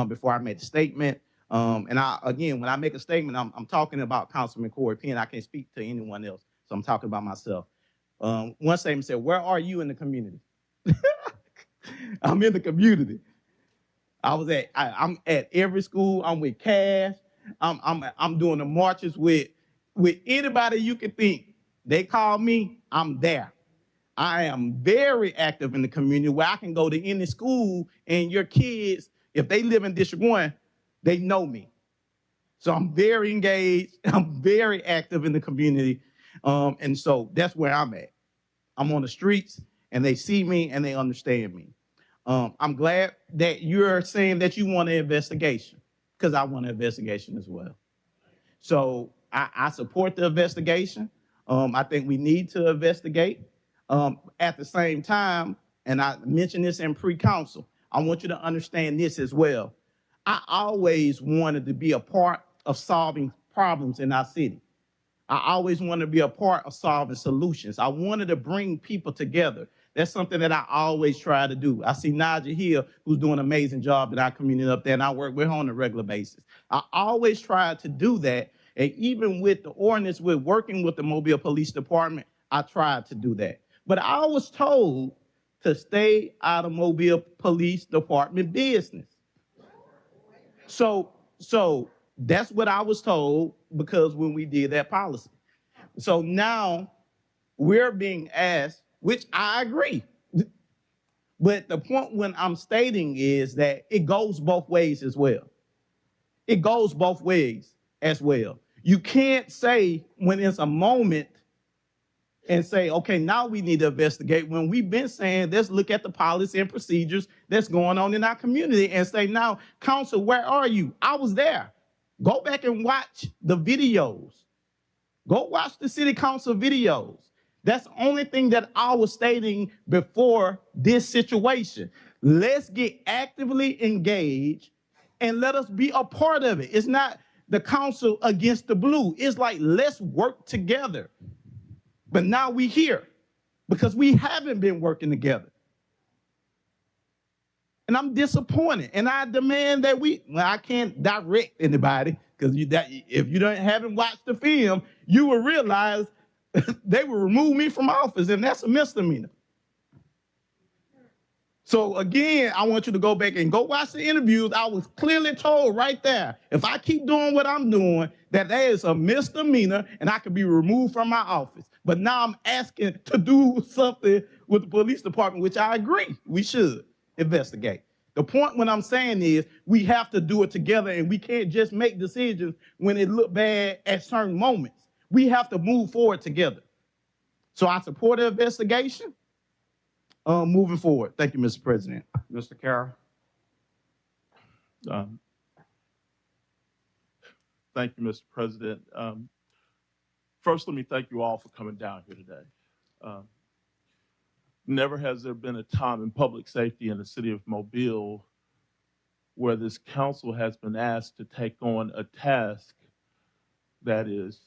before I make the statement. And again, when I make a statement, I'm talking about Councilman Corey Penn. I can't speak to anyone else, so I'm talking about myself. One statement said, "Where are you in the community?" I'm in the community. I'm at every school. I'm with Cash. I'm doing the marches with anybody you can think. They call me, I'm there. I am very active in the community where I can go to any school and your kids, if they live in District 1, they know me. So I'm very engaged. I'm very active in the community. And so that's where I'm at. I'm on the streets and they see me and they understand me. I'm glad that you're saying that you want an investigation because I want an investigation as well. So I support the investigation. I think we need to investigate. At the same time, and I mentioned this in pre-council, I want you to understand this as well. I always wanted to be a part of solving problems in our city. I always wanted to be a part of solving solutions. I wanted to bring people together. That's something that I always try to do. I see Naja here, who's doing an amazing job in our community up there, and I work with her on a regular basis. I always try to do that, and even with the ordinance, we're working with the Mobile Police Department, I tried to do that. But I was told to stay out of Mobile Police Department business. So that's what I was told because when we did that policy. So now we're being asked, which I agree. But the point when I'm stating is that it goes both ways as well. It goes both ways as well. You can't say when it's a moment and say, okay, now we need to investigate when we've been saying, let's look at the policy and procedures that's going on in our community and say, now, council, where are you? I was there. Go back and watch the videos. Go watch the city council videos. That's the only thing that I was stating before this situation. Let's get actively engaged and let us be a part of it. It's not the council against the blue. It's like, let's work together. But now we're here because we haven't been working together. And I'm disappointed. And I demand that I can't direct anybody because if you haven't watched the film, you will realize they will remove me from office, and that's a misdemeanor. So again, I want you to go back and go watch the interviews. I was clearly told right there, if I keep doing what I'm doing, that is a misdemeanor and I could be removed from my office. But now I'm asking to do something with the police department, which I agree we should investigate. The point when I'm saying is we have to do it together, and we can't just make decisions when it look bad at certain moments. We have to move forward together. So I support the investigation moving forward. Thank you, Mr. President. Mr. Carroll. Thank you, Mr. President. First, let me thank you all for coming down here today. Never has there been a time in public safety in the city of Mobile where this council has been asked to take on a task that is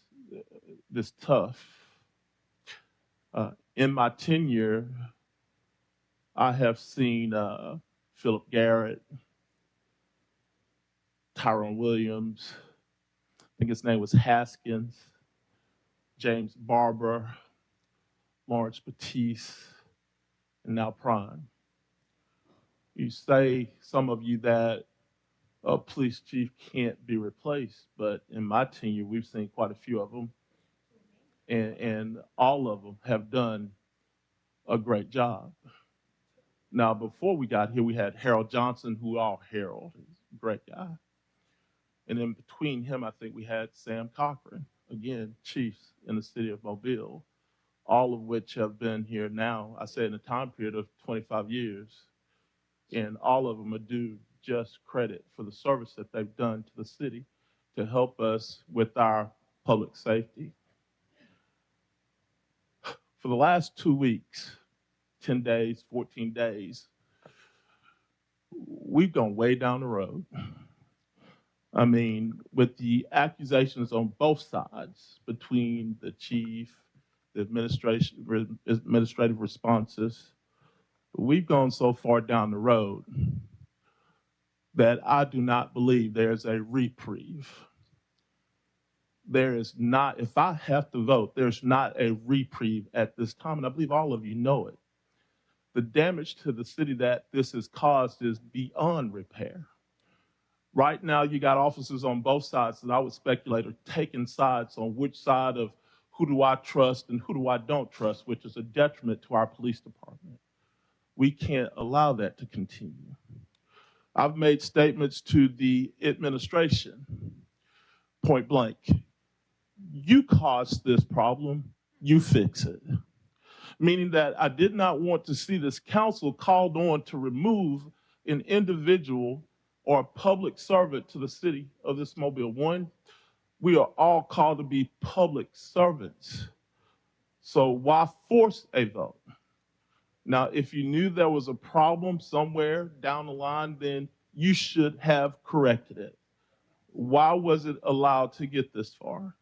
this tough. In my tenure, I have seen Philip Garrett, Tyrone Williams, I think his name was Haskins, James Barber, Lawrence Batiste, and now Prime. You say, some of you, that a police chief can't be replaced, but in my tenure, we've seen quite a few of them, and all of them have done a great job. Now, before we got here, we had Harold Johnson, Harold is a great guy. And in between him, I think we had Sam Cochran, again, chiefs in the city of Mobile, all of which have been here now, I say in a time period of 25 years. And all of them are due just credit for the service that they've done to the city to help us with our public safety. For the last 2 weeks, 10 days, 14 days, we've gone way down the road. I mean, with the accusations on both sides between the chief, the administrative responses, we've gone so far down the road that I do not believe there's a reprieve. There is not, if I have to vote, there's not a reprieve at this time, and I believe all of you know it. The damage to the city that this has caused is beyond repair. Right now, you got officers on both sides that I would speculate are taking sides on which side of who do I trust and who do I don't trust, which is a detriment to our police department. We can't allow that to continue. I've made statements to the administration, point blank. You caused this problem, you fix it. Meaning that I did not want to see this council called on to remove an individual or a public servant to the city of this Mobile. One, We are all called to be public servants. So why force a vote? Now, if you knew there was a problem somewhere down the line, then you should have corrected it. Why was it allowed to get this far?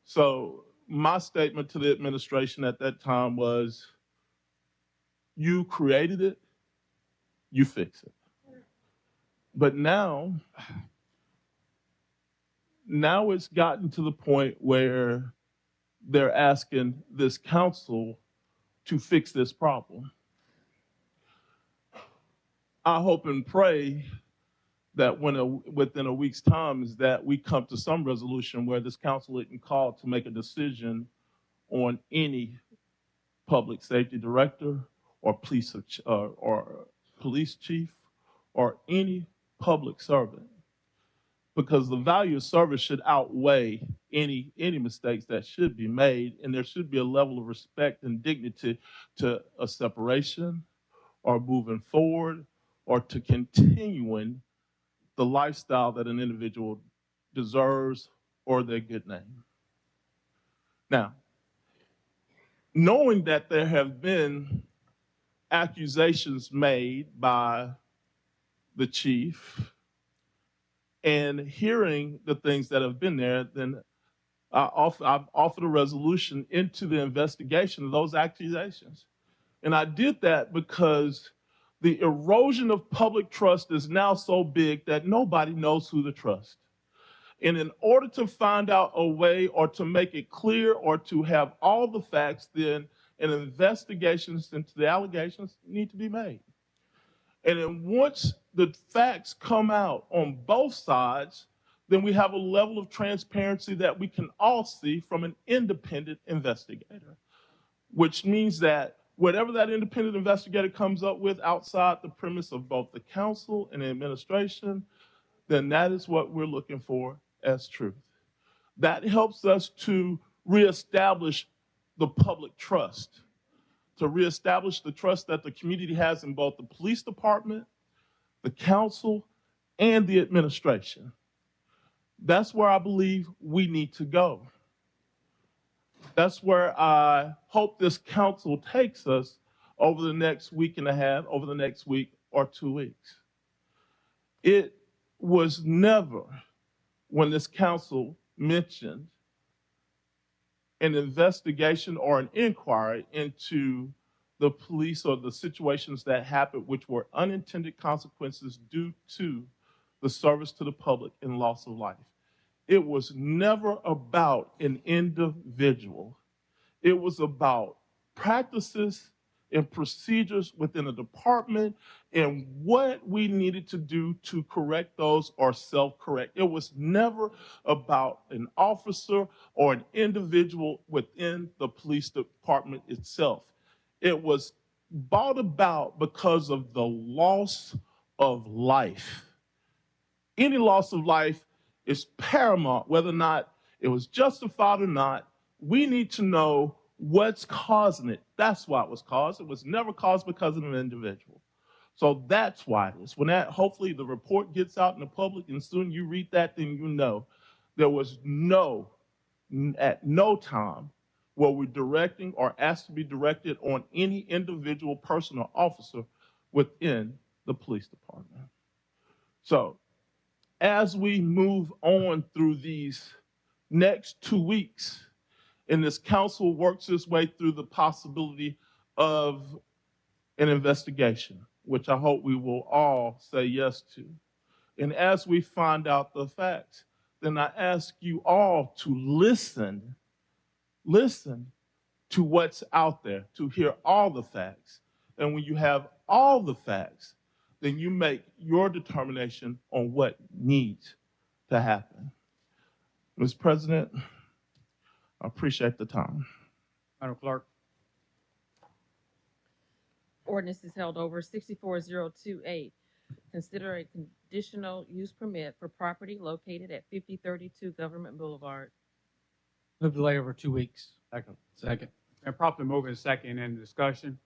So my statement to the administration at that time was, you created it, you fix it. But now it's gotten to the point where they're asking this council to fix this problem. I hope and pray that within a week's time is that we come to some resolution where this council isn't called to make a decision on any public safety director or police chief or any public servant, because the value of service should outweigh any mistakes that should be made, and there should be a level of respect and dignity to a separation or moving forward or to continuing the lifestyle that an individual deserves or their good name. Now, knowing that there have been accusations made by the chief and hearing the things that have been there, then I've offered a resolution into the investigation of those accusations. And I did that because the erosion of public trust is now so big that nobody knows who to trust. And in order to find out a way or to make it clear or to have all the facts, then an investigation into the allegations need to be made. And then once the facts come out on both sides, then we have a level of transparency that we can all see from an independent investigator, which means that whatever that independent investigator comes up with outside the premise of both the council and the administration, then that is what we're looking for as truth. That helps us to reestablish the public trust, to reestablish the trust that the community has in both the police department, the council, and the administration. That's where I believe we need to go. That's where I hope this council takes us over the next week and a half, over the next week or 2 weeks. It was never, when this council mentioned an investigation or an inquiry into the police or the situations that happened, which were unintended consequences due to the service to the public and loss of life. It was never about an individual. It was about practices and procedures within a department and what we needed to do to correct those or self-correct. It was never about an officer or an individual within the police department itself. It was brought about because of the loss of life. Any loss of life is paramount, whether or not it was justified or not. We need to know what's causing it. That's why it was caused. It was never caused because of an individual. So that's why it is. When that, hopefully the report gets out in the public and soon you read that, then you know there was at no time were we directing or asked to be directed on any individual person or officer within the police department. So as we move on through these next 2 weeks, and this council works its way through the possibility of an investigation, which I hope we will all say yes to. And as we find out the facts, then I ask you all to listen to what's out there, to hear all the facts. And when you have all the facts, then you make your determination on what needs to happen. Mr. President, I appreciate the time. Madam Clerk. Ordinance is held over 64028. Consider a conditional use permit for property located at 5032 Government Boulevard. Move delay over 2 weeks. Second. And properly moving second in discussion.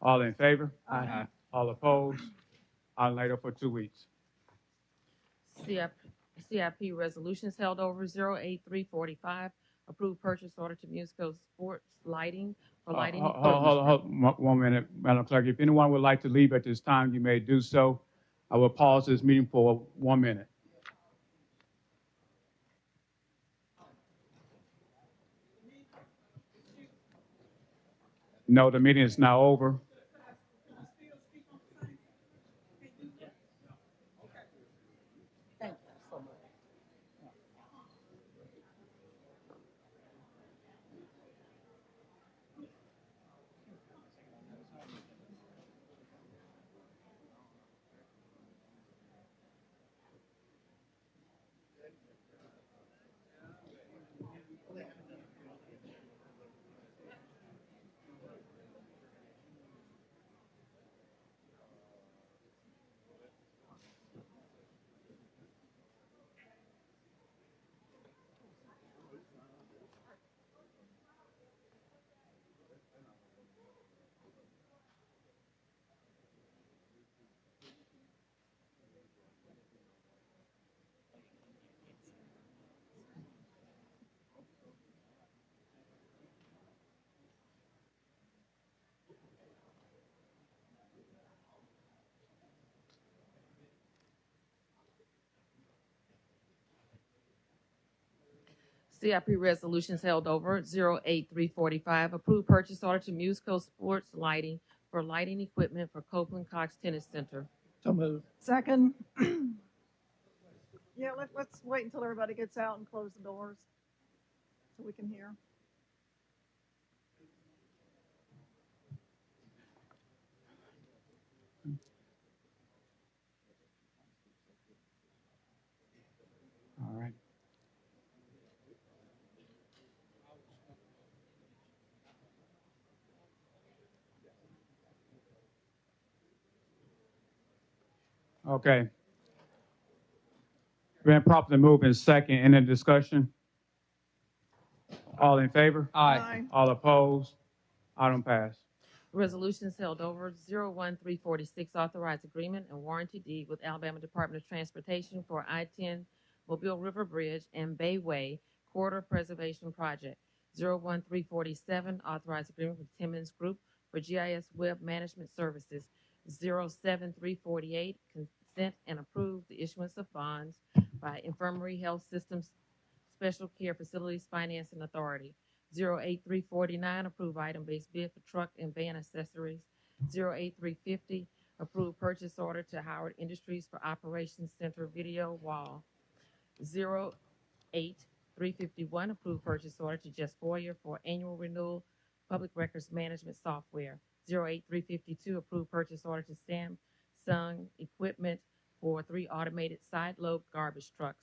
All in favor? Aye. All opposed? I'll lay it for 2 weeks. CIP CIP resolutions held over 08345. Approved purchase order to Musco Sports Lighting for lighting equipment. Hold, 1 minute, Madam Clerk. If anyone would like to leave at this time, you may do so. I will pause this meeting for 1 minute. No, the meeting is now over. CIP resolutions held over 08345. Approved purchase order to Musco Sports Lighting for lighting equipment for Copeland Cox Tennis Center. So moved. Second. Yeah, let's wait until everybody gets out and close the doors so we can hear. All right. Okay. Been properly moved in second. Any discussion? All in favor? Aye. All opposed? Item passed. Resolutions held over 01346. Authorized agreement and warranty deed with Alabama Department of Transportation for I-10 Mobile River Bridge and Bayway Corridor Preservation Project. 01347. Authorized agreement with Timmons Group for GIS Web Management Services. 07348. Consent and approve the issuance of bonds by Infirmary Health Systems Special Care Facilities Financing Authority. 08349, approve item-based bid for truck and van accessories. 08350, approve purchase order to Howard Industries for Operations Center video wall. 08351, approve purchase order to Just Foyer for annual renewal public records management software. 08352, approve purchase order to Samsung Equipment for 3 automated side load garbage trucks.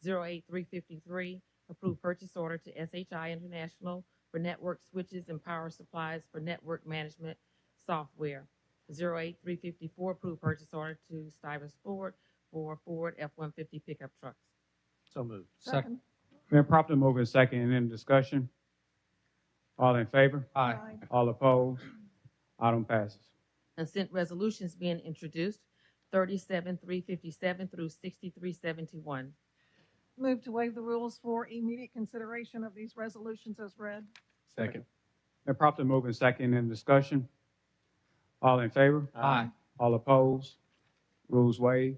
08353, approved purchase order to SHI International for network switches and power supplies for network management software. 08354, approved purchase order to Stivers Ford for Ford F-150 pickup trucks. So moved. Second. Been properly moved in second. Any discussion? All in favor? Aye. All opposed? Item passes. Consent resolutions being introduced, 37357 through 6371. Move to waive the rules for immediate consideration of these resolutions as read. Second. Been properly moved in second. Any discussion? All in favor? Aye. All opposed? Rules waived.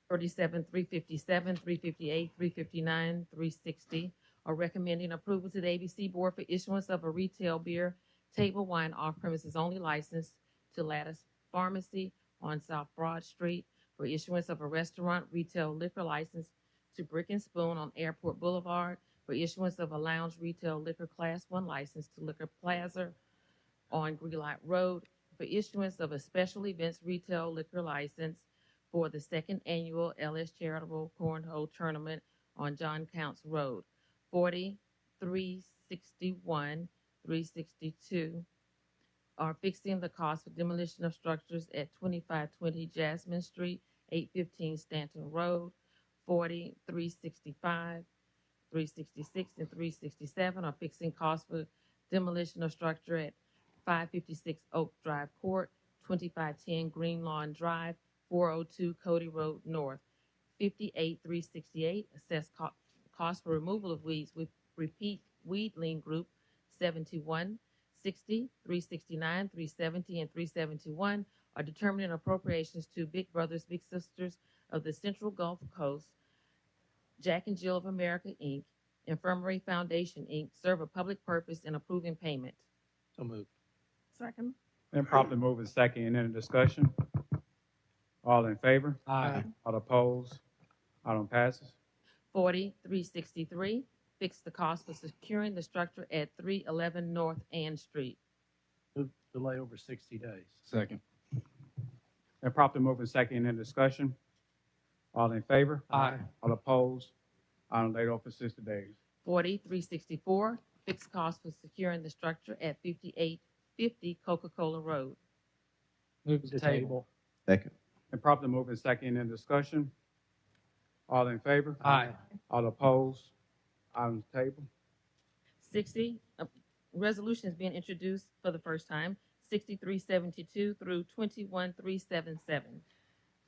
37357, 358, 359, 360 are recommending approval to the ABC Board for issuance of a retail beer table wine off-premises only license to Lattice Pharmacy on South Broad Street, for issuance of a restaurant retail liquor license to Brick and Spoon on Airport Boulevard, for issuance of a lounge retail liquor Class 1 license to Liquor Plaza on Greenlight Road, for issuance of a special events retail liquor license for the second annual LS Charitable Cornhole Tournament on John Counts Road. 4361, 362 are fixing the cost for demolition of structures at 2520 Jasmine Street, 815 Stanton Road. 4365, 366, and 367 are fixing costs for demolition of structure at 556 Oak Drive Court, 2510 Green Lawn Drive, 402 Cody Road North. 58,368. Assessed cost for removal of weeds with repeat weed lien group 7160, 369, 370, and 371 are determining appropriations to Big Brothers Big Sisters of the Central Gulf Coast, Jack and Jill of America, Inc., Infirmary Foundation, Inc., serve a public purpose in approving payment. So moved. Second. Been properly moved and second. Any discussion? All in favor? Aye. All opposed? Item passes. 4363, fix the cost for securing the structure at 311 North Ann Street. Move delay over 60 days. Second. Been properly moved and second. Any discussion? All in favor? Aye. All opposed? Item laid over 60 days. 4364, fixed cost for securing the structure at 5850 Coca-Cola Road. Move to table. Second. Been properly moved and second. Any discussion? All in favor? Aye. All opposed? Items table. 60, resolution is being introduced for the first time, 6372 through 21377.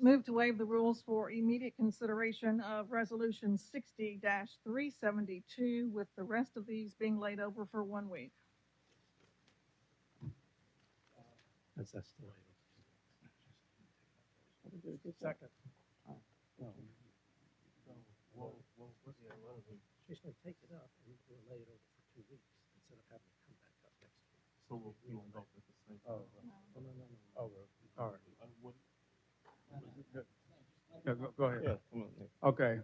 Move to waive the rules for immediate consideration of Resolution 60-372, with the rest of these being laid over for 1 week. That's delayed. Second. She's going to take it up and we'll lay it over for 2 weeks instead of having it come back up next week. So we won't vote at the same Oh, time. no. Oh, all right. What- Go ahead. Yeah, come on, Nick. Okay.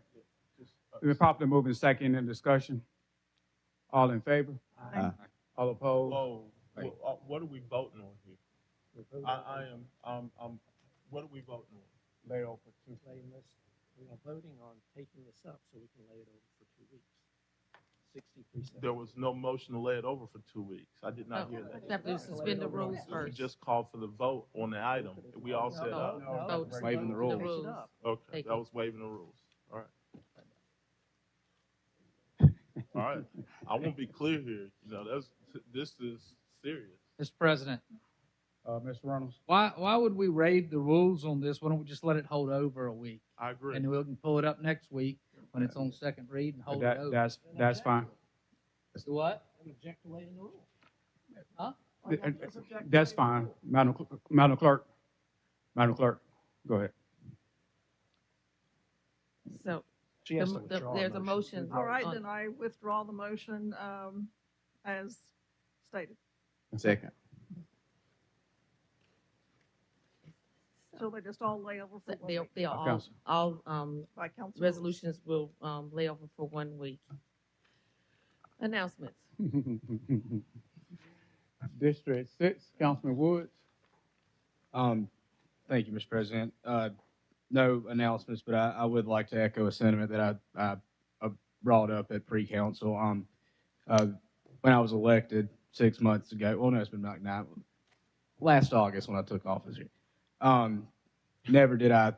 Just, Been properly moved and second. In discussion. All in favor? Aye. All opposed? Whoa, what are we voting on here? What are we voting on? Lay over two. Laying this, we are voting on taking this up so we can lay it over for 2 weeks. 63. There was no motion to lay it over for 2 weeks. I did not hear that. Have to suspend the rules We first. just called for the vote on the item. We all said up. Vote. Waiving the rules. Okay, Take that was waiving the rules. All right. All right. I want to be clear here. You know, this is serious. Mr. President, Mr. Reynolds. why would we raid the rules on this? Why don't we just let it hold over a week? I agree. And we can pull it up next week when it's on second read and hold it over. That's fine. Do what? Object to waiving the rule. Huh? That's fine. Madam Clerk. Madam Clerk, go ahead. So She has to withdraw a there's a motion. All right, on- then I withdraw the motion as stated. Second. So they just all lay over for 1 week. They'll Council. all By council rules. resolutions will lay over for 1 week. Announcements. District 6, Councilman Woods. Thank you, Mr. President. No announcements, but I would like to echo a sentiment that I brought up at pre-council. When I was elected 6 months ago, well, no, it's been like last August when I took office here. Never did I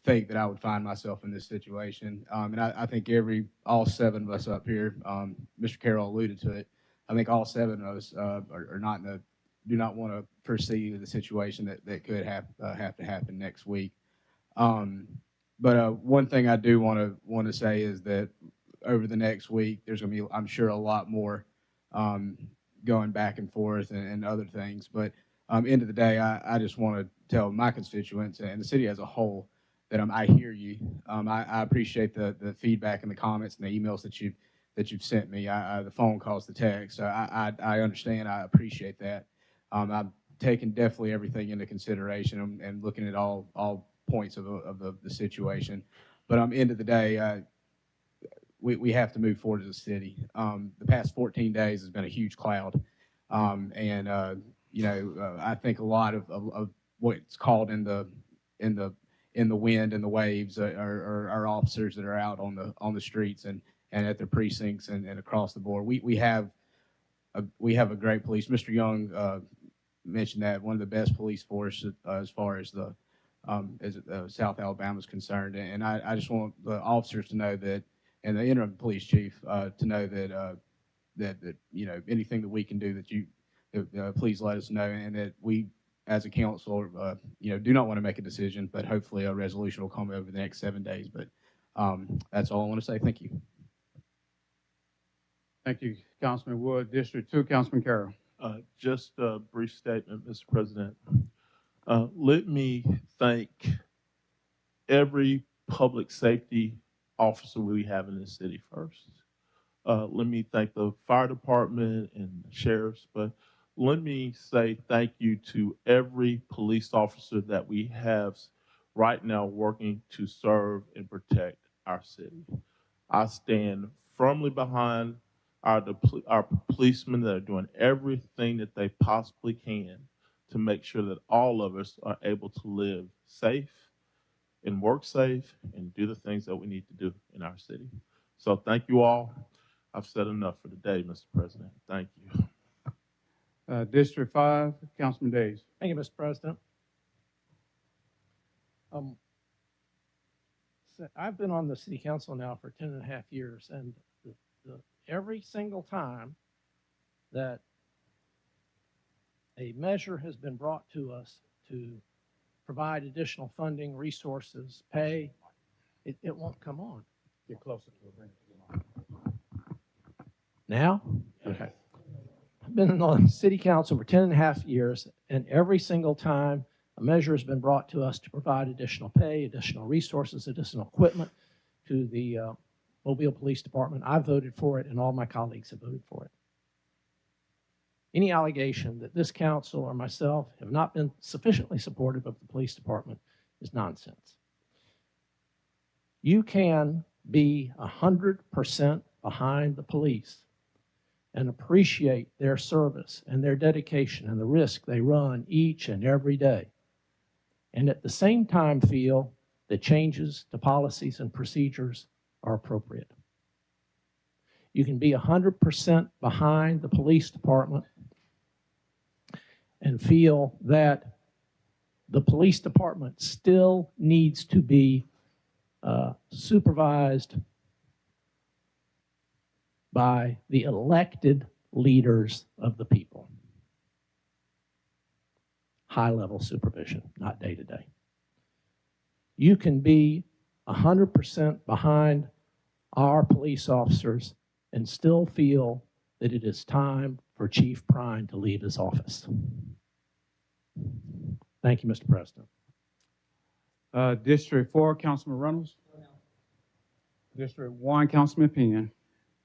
think that I would find myself in this situation. And I think all 7 of us up here, Mr. Carroll alluded to it, I think all 7 of us are not do not want to foresee the situation that could have to happen next week. But one thing I do want to say is that over the next week, there's going to be, I'm sure, a lot more going back and forth and other things. But end of the day, I just want to tell my constituents and the city as a whole that I hear you. I appreciate the feedback and the comments and the emails that you've sent me, the phone calls, the texts. I understand. I appreciate that. I'm taking definitely everything into consideration and looking at all points of the situation. But end of the day, we have to move forward as a city. The past 14 days has been a huge cloud, and I think a lot of what's called in the wind and the waves are our officers that are out on the streets and at their precincts and across the board. We have a great police. Mr. Young mentioned that one of the best police forces as far as South Alabama is concerned, and I just want the officers to know that, and the interim police chief to know that anything that we can do please let us know, and that we as a council do not want to make a decision, but hopefully a resolution will come over the next 7 days. But That's all I want to say. Thank you. Thank you, Councilman Wood. District 2, Councilman Carroll. Just a brief statement, Mr. President. Let me thank every public safety officer we have in this city first. Let me thank the fire department and the sheriffs, but let me say thank you to every police officer that we have right now working to serve and protect our city. I stand firmly behind our policemen that are doing everything that they possibly can to make sure that all of us are able to live safe and work safe and do the things that we need to do in our city. So thank you all. I've said enough for today, Mr. President. Thank you. District 5, Councilman Days. Thank you, Mr. President. So I've been on the city council now for 10.5 years, and every single time that a measure has been brought to us to provide additional funding, resources, pay, it won't come on. Get closer to it. Now? Okay. I've been on city council for 10.5 years, and every single time a measure has been brought to us to provide additional pay, additional resources, additional equipment to the Mobile Police Department, I voted for it, and all my colleagues have voted for it. Any allegation that this council or myself have not been sufficiently supportive of the police department is nonsense. You can be 100% behind the police and appreciate their service and their dedication and the risk they run each and every day, and at the same time feel that changes to policies and procedures are appropriate. You can be 100% behind the police department and feel that the police department still needs to be supervised by the elected leaders of the people. High-level supervision, not day-to-day. You can be 100% behind our police officers and still feel that it is time for Chief Prine to leave his office. Thank you, Mr. President. District 4, Councilman Reynolds. District 1, Councilman Penn.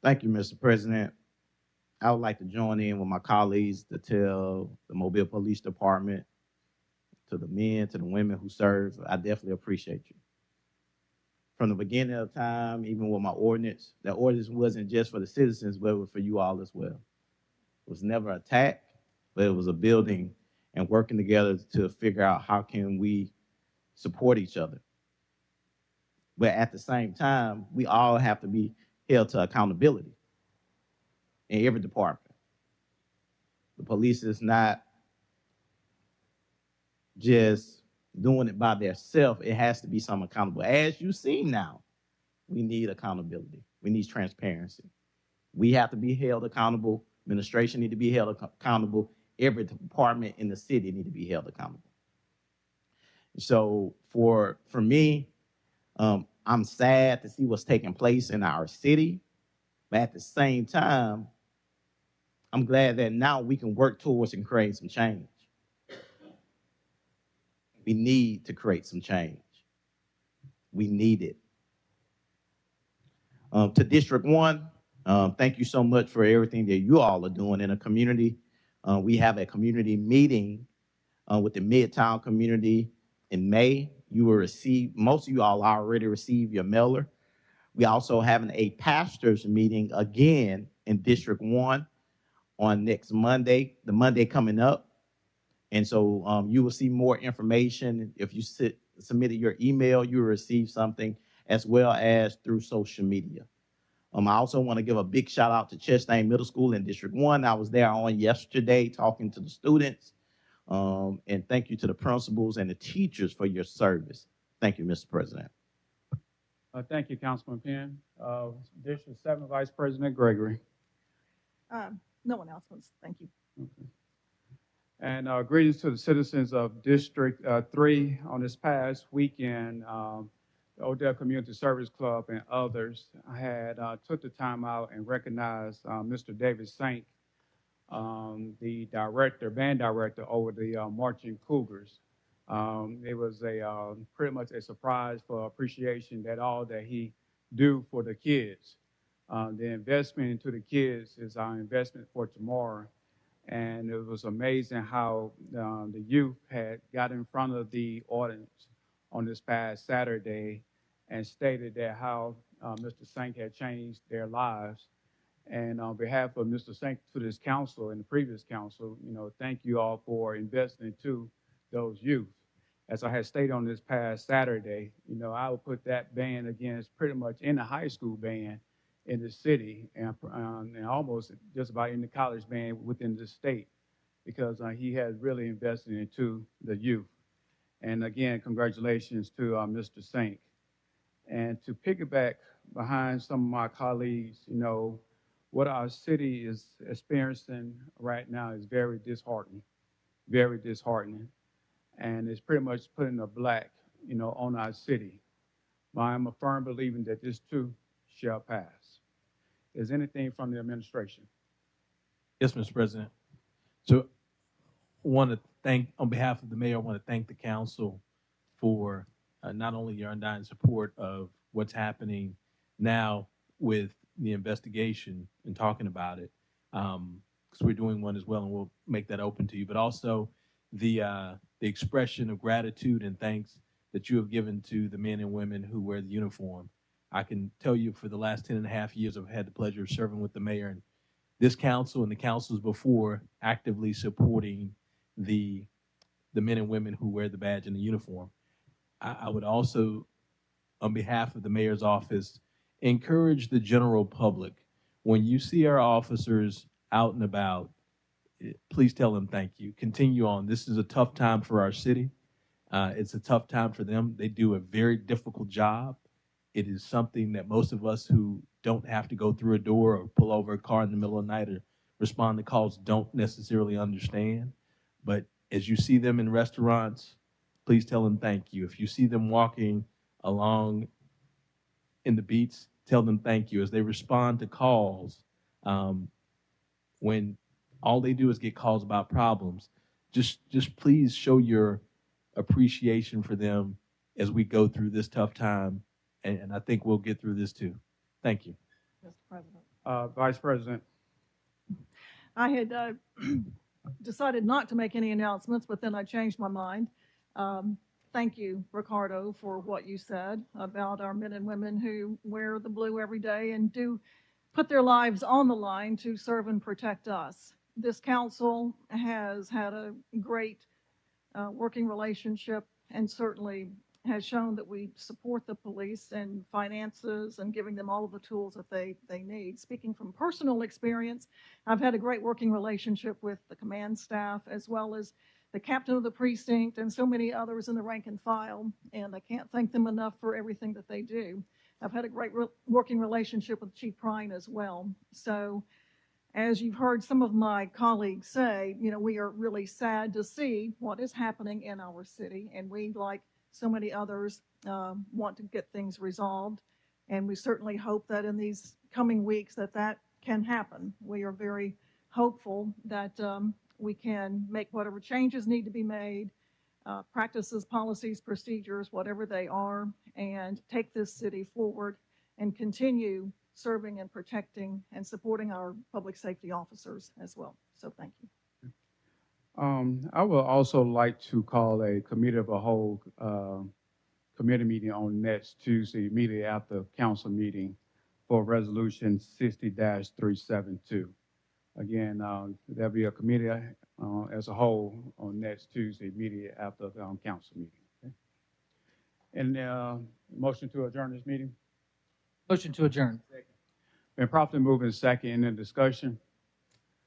Thank you, Mr. President. I would like to join in with my colleagues to tell the Mobile Police Department, to the men, to the women who serve, I definitely appreciate you. From the beginning of time, even with my ordinance, the ordinance wasn't just for the citizens, but it was for you all as well. It was never an attack, but it was a building and working together to figure out how can we support each other. But at the same time, we all have to be held to accountability in every department. The police is not just doing it by themselves. It has to be some accountable. As you see now, we need accountability. We need transparency. We have to be held accountable. Administration need to be held accountable. Every department in the city need to be held accountable. So for me, I'm sad to see what's taking place in our city, but at the same time, I'm glad that now we can work towards and create some change. We need to create some change. We need it. To District 1, thank you so much for everything that you all are doing in a community. We have a community meeting with the Midtown community in May. You will receive, most of you all already received your mailer. We also having a pastors meeting again in District 1 on next Monday, the Monday coming up. And so you will see more information. If you submitted your email, you will receive something, as well as through social media. I also want to give a big shout out to Chastain Middle School in District 1. I was there on yesterday talking to the students. And thank you to the principals and the teachers for your service. Thank you, Mr. President. Thank you, Councilman Penn. District 7, Vice President Gregory. No announcements. Thank you. Okay. And greetings to the citizens of District 3 on this past weekend. the Odell Community Service Club and others, I had took the time out and recognized Mr. David Saint, the band director over the Marching Cougars. It was a pretty much a surprise for appreciation that all that he do for the kids. The investment into the kids is our investment for tomorrow. And it was amazing how the youth had got in front of the audience on this past Saturday and stated that how Mr. Saint had changed their lives. And on behalf of Mr. Saint to this council and the previous council, thank you all for investing into those youth. As I had stated on this past Saturday, I would put that band against pretty much any high school band in the city and almost just about in the college band within the state, because he has really invested into the youth. And again, congratulations to Mr. Saint. And to piggyback behind some of my colleagues, what our city is experiencing right now is very disheartening, very disheartening. And it's pretty much putting a black, on our city. But I'm a firm believer that this too shall pass. Is anything from the administration? Yes, Mr. President. So want to thank, on behalf of the mayor, I want to thank the council for not only your undying support of what's happening now with the investigation and talking about it, because we're doing one as well, and we'll make that open to you, but also the expression of gratitude and thanks that you have given to the men and women who wear the uniform. I can tell you for the last 10 and a half years, I've had the pleasure of serving with the mayor and this council and the councils before, actively supporting the men and women who wear the badge and the uniform. I would also, on behalf of the mayor's office, encourage the general public, when you see our officers out and about, please tell them thank you. Continue on. This is a tough time for our city. It's a tough time for them. They do a very difficult job. It is something that most of us who don't have to go through a door or pull over a car in the middle of the night or respond to calls don't necessarily understand. But as you see them in restaurants, please tell them thank you. If you see them walking along in the beats, tell them thank you. As they respond to calls, when all they do is get calls about problems, just please show your appreciation for them as we go through this tough time. And I think we'll get through this too. Thank you. Mr. President. Vice President. I had decided not to make any announcements, but then I changed my mind. Thank you, Ricardo, for what you said about our men and women who wear the blue every day and do put their lives on the line to serve and protect us. This council has had a great working relationship and certainly has shown that we support the police and finances and giving them all of the tools that they need. Speaking from personal experience, I've had a great working relationship with the command staff as well as the captain of the precinct and so many others in the rank and file, and I can't thank them enough for everything that they do. I've had a great working relationship with Chief Prine as well. So as you've heard some of my colleagues say, we are really sad to see what is happening in our city, and we, like so many others, want to get things resolved. And we certainly hope that in these coming weeks that can happen. We are very hopeful that we can make whatever changes need to be made, practices, policies, procedures, whatever they are, and take this city forward and continue serving and protecting and supporting our public safety officers as well. So thank you. I would also like to call a committee of a whole committee meeting on next Tuesday, immediately after council meeting, for resolution 60-372. Again, there'll be a committee as a whole on next Tuesday, immediately after the council meeting. Okay? And motion to adjourn this meeting? Motion to adjourn. Been properly moved in second in the discussion.